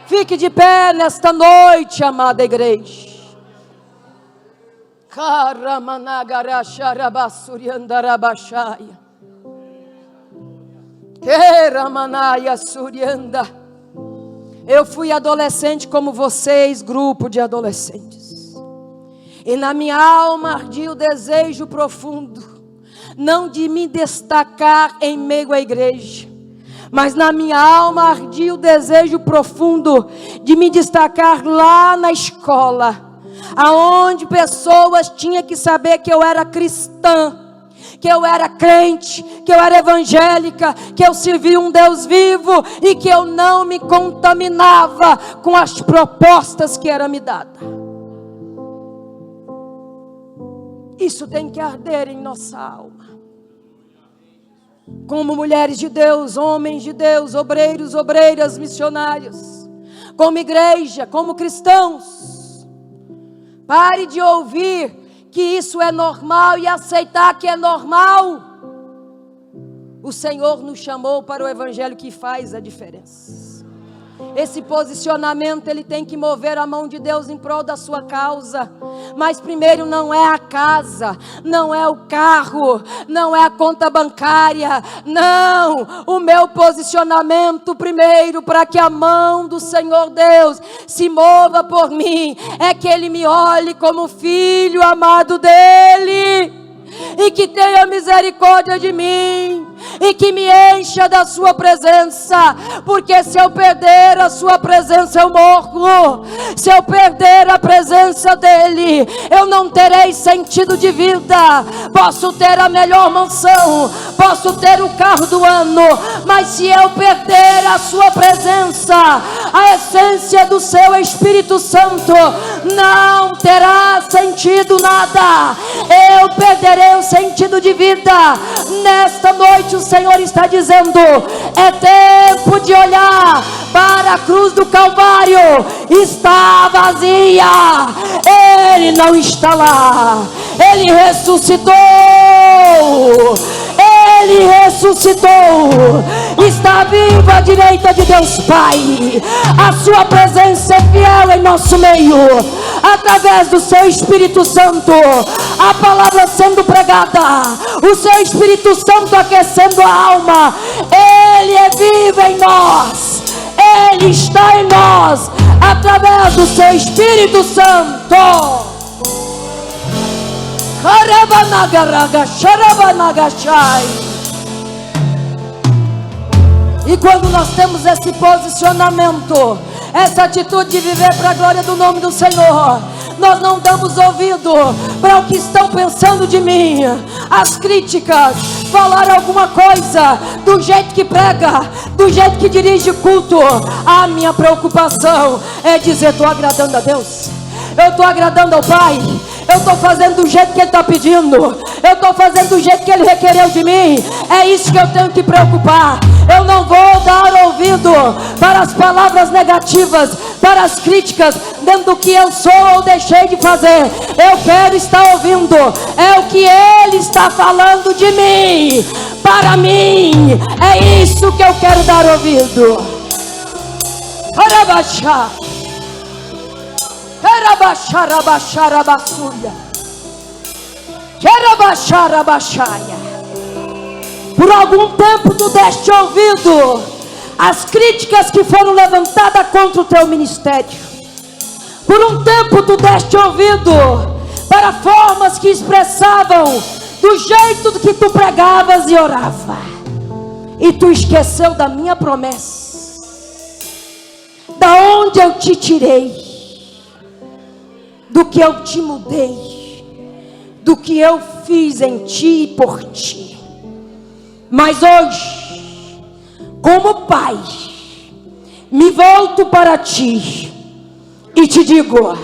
Speaker 1: Fique de pé nesta noite, amada igreja. Eu fui adolescente como vocês, grupo de adolescentes. E na minha alma ardia o desejo profundo, não de me destacar em meio à igreja, mas na minha alma ardia o desejo profundo de me destacar lá na escola, aonde pessoas tinham que saber que eu era cristã, que eu era crente, que eu era evangélica, que eu servia um Deus vivo e que eu não me contaminava com as propostas que eram me dadas. Isso tem que arder em nossa alma. Como mulheres de Deus, homens de Deus, obreiros, obreiras, missionários, como igreja, como cristãos. Pare de ouvir que isso é normal e aceitar que é normal. O Senhor nos chamou para o evangelho que faz a diferença. Esse posicionamento, ele tem que mover a mão de Deus em prol da sua causa. Mas primeiro não é a casa, não é o carro, não é a conta bancária. Não, o meu posicionamento primeiro, para que a mão do Senhor Deus se mova por mim, é que Ele me olhe como filho amado dEle, e que tenha misericórdia de mim, e que me encha da sua presença. Porque se eu perder a sua presença, eu morro. Se eu perder a presença dele, eu não terei sentido de vida. Posso ter a melhor mansão, posso ter o carro do ano, mas se eu perder a sua presença, a essência do seu Espírito Santo, não terá sentido nada. Eu perderei o sentido de vida. Nesta noite o Senhor está dizendo: é tempo de olhar para a cruz do Calvário. Está vazia, Ele não está lá. Ele ressuscitou. Ele ressuscitou, está vivo à direita de Deus Pai. A sua presença é fiel em nosso meio, através do seu Espírito Santo, a palavra sendo pregada, o seu Espírito Santo aquecendo a alma. Ele é vivo em nós, Ele está em nós, através do seu Espírito Santo. E quando nós temos esse posicionamento, essa atitude de viver para a glória do nome do Senhor, nós não damos ouvido para o que estão pensando de mim, as críticas, falar alguma coisa, do jeito que prega, do jeito que dirige culto. A minha preocupação é dizer: estou agradando a Deus, eu estou agradando ao Pai, eu estou fazendo do jeito que Ele está pedindo, eu estou fazendo do jeito que Ele requereu de mim. É isso que eu tenho que preocupar. Eu não vou dar ouvido para as palavras negativas, para as críticas dentro do que eu sou ou deixei de fazer. Eu quero estar ouvindo é o que Ele está falando de mim, para mim. É isso que eu quero dar ouvido. Arabaxá, arabaxá, arabaxá, arabaçuia, arabaxá, arabaxaia. Por algum tempo tu deste ouvido às críticas que foram levantadas contra o teu ministério. Por um tempo tu deste ouvido para formas que expressavam do jeito que tu pregavas e orava. E tu esqueceu da minha promessa, da onde eu te tirei, do que eu te mudei, do que eu fiz em ti e por ti. Mas hoje, como Pai, me volto para ti e te digo: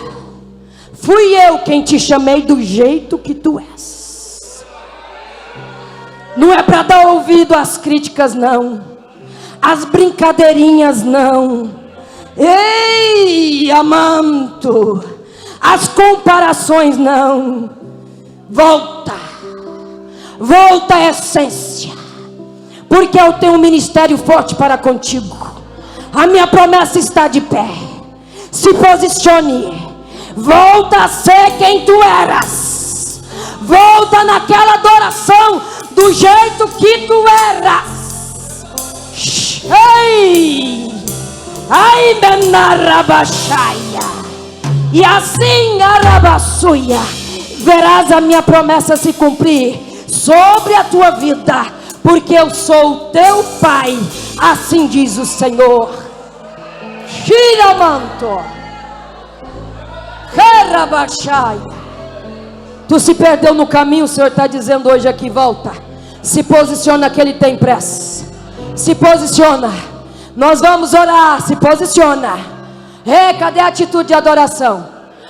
Speaker 1: fui eu quem te chamei do jeito que tu és. Não é para dar ouvido às críticas, não, às brincadeirinhas, não. Ei, amanto, as comparações, não. Volta à essência, porque eu tenho um ministério forte para contigo. A minha promessa está de pé. Se posicione. Volta a ser quem tu eras. Volta naquela adoração do jeito que tu eras. Ei! Ai, menarabaxaia. E assim, arabaçuia, verás a minha promessa se cumprir sobre a tua vida, porque eu sou o teu Pai, assim diz o Senhor. Shiramanto, Karabaxaia. Tu se perdeu no caminho, o Senhor está dizendo hoje aqui: volta, se posiciona que Ele tem pressa. Se posiciona, nós vamos orar, se posiciona. Ei, cadê a atitude de adoração?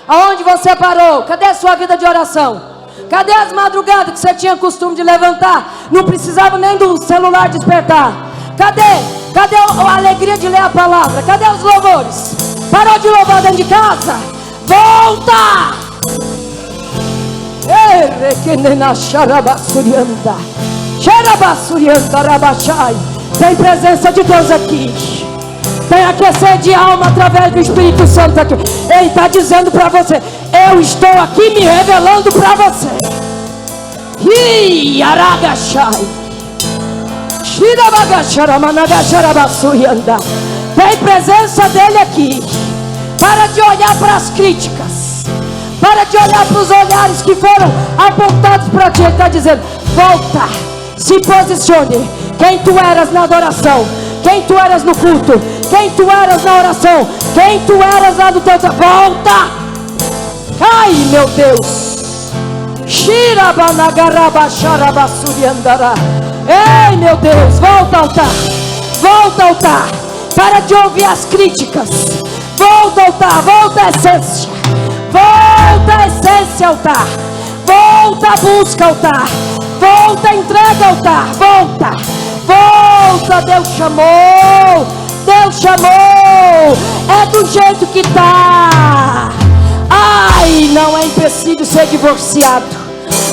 Speaker 1: Aonde você parou? Cadê a sua vida de oração? Cadê as madrugadas que você tinha costume de levantar? Não precisava nem do celular despertar. Cadê a alegria de ler a palavra? Cadê os louvores? Parou de louvar dentro de casa? Volta! Tem presença de Deus aqui. Tem aquecer de alma através do Espírito Santo aqui. Ele está dizendo para você: eu estou aqui me revelando para você. Tem presença dele aqui. Para de olhar para as críticas, para de olhar para os olhares que foram apontados para ti. Ele está dizendo: volta, se posicione. Quem tu eras na adoração, quem tu eras no culto, quem tu eras na oração, quem tu eras lá do teu trabalho. Volta! Ai, meu Deus! Ei, meu Deus, volta ao altar. Volta ao altar. Para de ouvir as críticas. Volta ao altar, volta à essência. Volta à essência, altar. Volta à busca, altar. Volta à entrega, altar. Volta. Volta, Deus chamou. Deus chamou. É do jeito que tá. Ai, não é empecilho ser divorciado.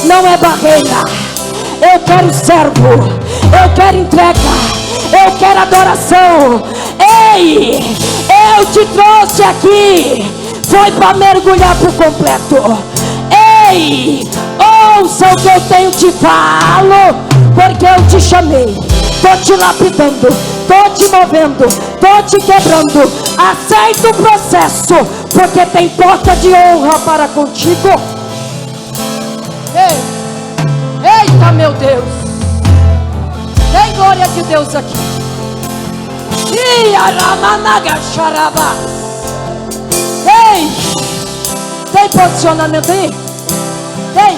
Speaker 1: Não é barreira. Eu quero servo. Eu quero entrega. Eu quero adoração. Ei, eu te trouxe aqui. Foi para mergulhar por completo. Ei, ouça o que eu tenho te falo, porque eu te chamei. Tô te lapidando, tô te movendo, tô te quebrando. Aceita o processo, porque tem porta de honra para contigo. Ei, eita, meu Deus. Tem glória de Deus aqui. Ei! Tem posicionamento aí? Tem?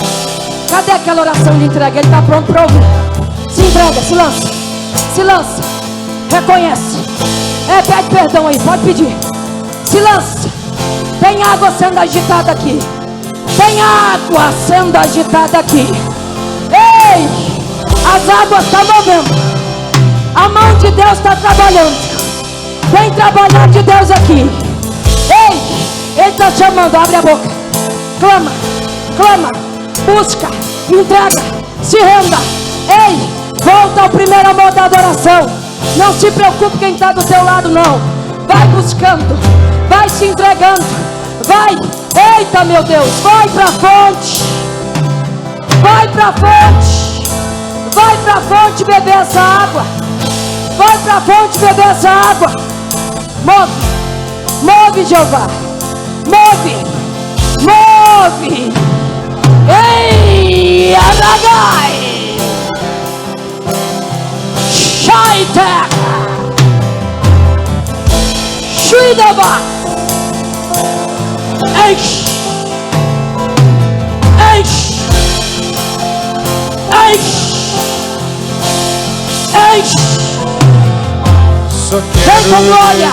Speaker 1: Cadê aquela oração de entrega? Ele está pronto para ouvir. Se entrega, se lança. Se lança. Reconhece. Pede perdão aí, pode pedir. Se lança. Tem água sendo agitada aqui. Tem água sendo agitada aqui. Ei! As águas estão movendo. A mão de Deus está trabalhando. Tem trabalhar de Deus aqui. Ei! Ele está chamando, abre a boca. Clama, clama, busca, entrega, se renda. Ei! Volta ao primeiro amor da adoração. Não se preocupe quem está do teu lado, não. Vai buscando, vai se entregando. Vai, eita meu Deus, vai para a fonte. Vai para a fonte. Vai para a fonte beber essa água. Vai para a fonte beber essa água. Move, move Jeová. Move, move. Ei, Aragai. Shaita. Shuidaba. Eish. Eish. Eish. Eish. Vem com glória.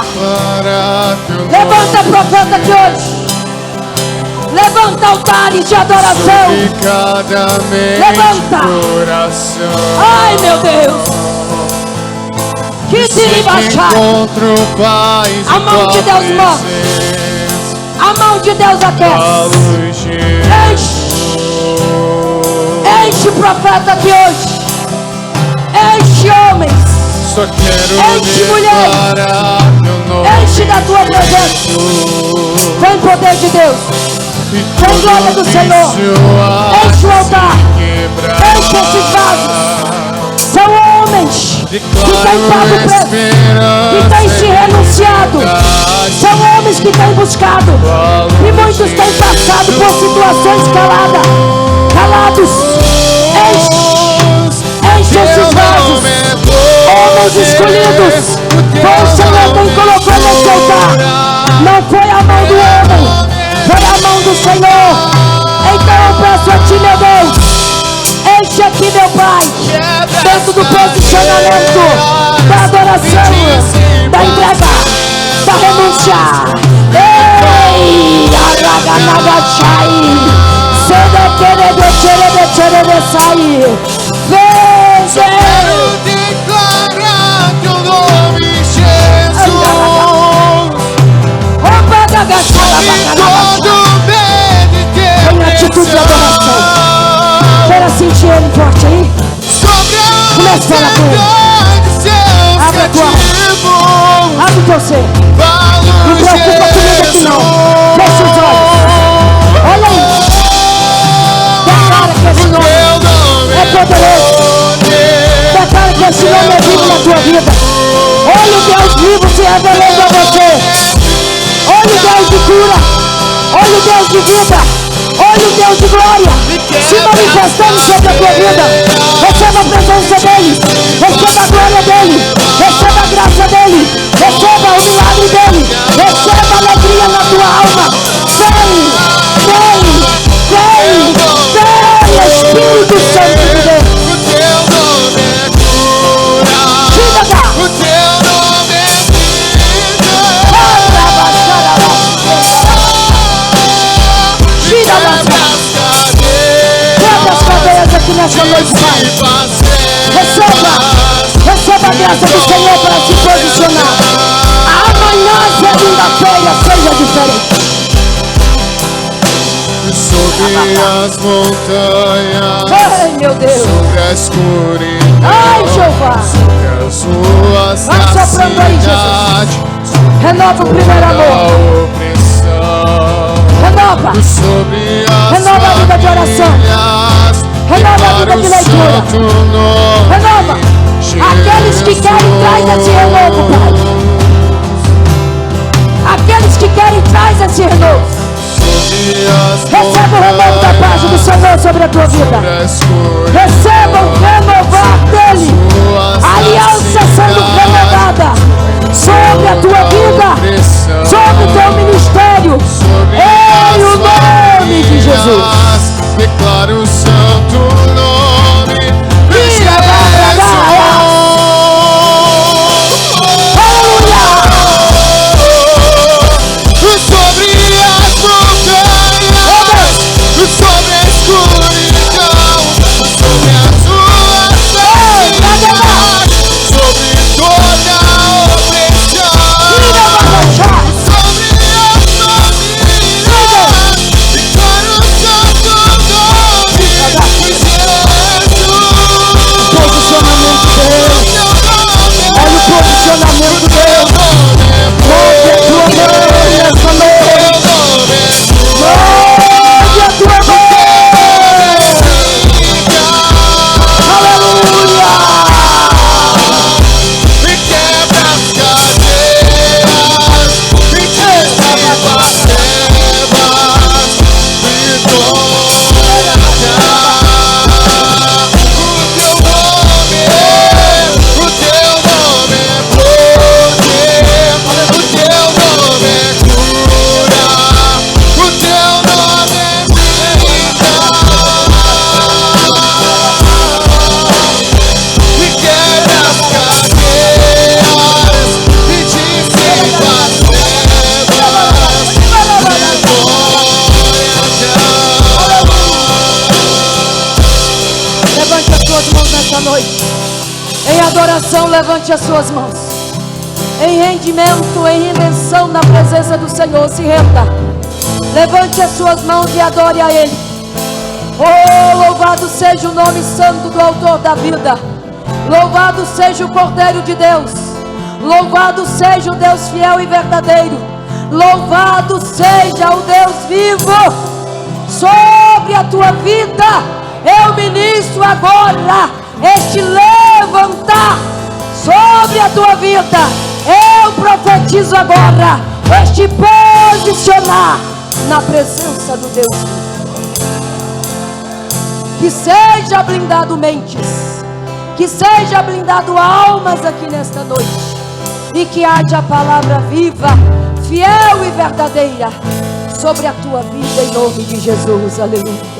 Speaker 1: Levanta profeta aqui hoje. Levanta altares de adoração. Levanta. Ai meu Deus. Que se baixar. A mão de Deus move. A mão de Deus aquece. Enche. Enche profeta aqui hoje. Enche homens. Enche mulher. Enche da tua presença. Vem poder de Deus. Vem glória do Senhor. Enche o altar. Enche esses vasos. São homens que têm pago preço, que têm se renunciado. São homens que têm buscado. E muitos têm passado por situações calados. Enche esses vasos. Homens escolhidos. O Senhor quem colocou nesse altar. Não foi a mão do homem, foi a mão do Senhor. Então eu peço a ti, meu Deus, enche aqui, meu Pai, dentro do posicionamento, da adoração, da entrega, da renúncia. Ei, araganagachai, sedequerebecherebechai. Vem,
Speaker 2: Quero declarar teu nome, Jesus.
Speaker 1: Tem atitude de adoração. Quero sentir ele forte aí. Começa a falar com ele. Abre a tua alma. Abre o teu ser. Não preocupa comigo aqui não. Fecha os olhos. Olha aí. Declara que esse nome é poderoso. Declara que esse nome é vivo na tua vida. Olha o Deus vivo se revelando a você. Olha o Deus de cura. Olha o Deus de vida. Olha o Deus de glória se manifestando sobre a tua vida. Receba a presença dele. Receba a glória dele. Receba a graça dele. Receba o milagre dele. Receba a alegria na tua alma. Vem, vem, vem, vem, Espírito Santo de Deus.
Speaker 2: O teu nome é cura. O teu nome é vida.
Speaker 1: Quebra as cadeias aqui nessa noite, Pai. Receba a graça do Senhor para se posicionar. Amanhã, segunda-feira, seja diferente.
Speaker 2: Sobre as montanhas,
Speaker 1: Ai, meu Deus.
Speaker 2: sobre a escuridão,
Speaker 1: Ai, Jeová.
Speaker 2: sobre as ruas
Speaker 1: Vai
Speaker 2: da
Speaker 1: soprando aí,
Speaker 2: cidade,
Speaker 1: Renova o primeiro
Speaker 2: a
Speaker 1: amor.
Speaker 2: opressão.
Speaker 1: Renova.
Speaker 2: Sobre as
Speaker 1: Renova a vida de oração.
Speaker 2: famílias,
Speaker 1: Renova a vida de leitura.
Speaker 2: santo nome,
Speaker 1: Renova. Aqueles que querem, traz esse renovo, Pai. Aqueles que querem, traz esse renovo. Receba o renovo da paz do Senhor sobre a tua vida. Receba o renovar dele. A aliança sendo renovada. levante as suas mãos nessa noite. Em adoração, levante as suas mãos. Em rendimento, em redenção na presença do Senhor, se renda. Levante as suas mãos e adore a Ele. Oh, louvado seja o nome santo do autor da vida. Louvado seja o Cordeiro de Deus. Louvado seja o Deus fiel e verdadeiro. Louvado seja o Deus vivo. Sobre a tua vida eu ministro agora este levantar. Sobre a tua vida eu profetizo agora este posicionar na presença do Deus vivo. Que seja blindado mentes, que seja blindado almas aqui nesta noite, e que haja a palavra viva, fiel e verdadeira sobre a tua vida em nome de Jesus. Aleluia.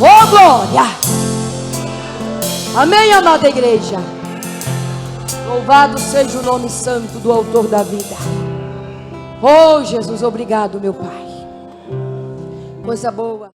Speaker 1: Oh glória. Amém, amada igreja. Louvado seja o nome santo do autor da vida. Oh Jesus, obrigado, meu Pai. Coisa boa.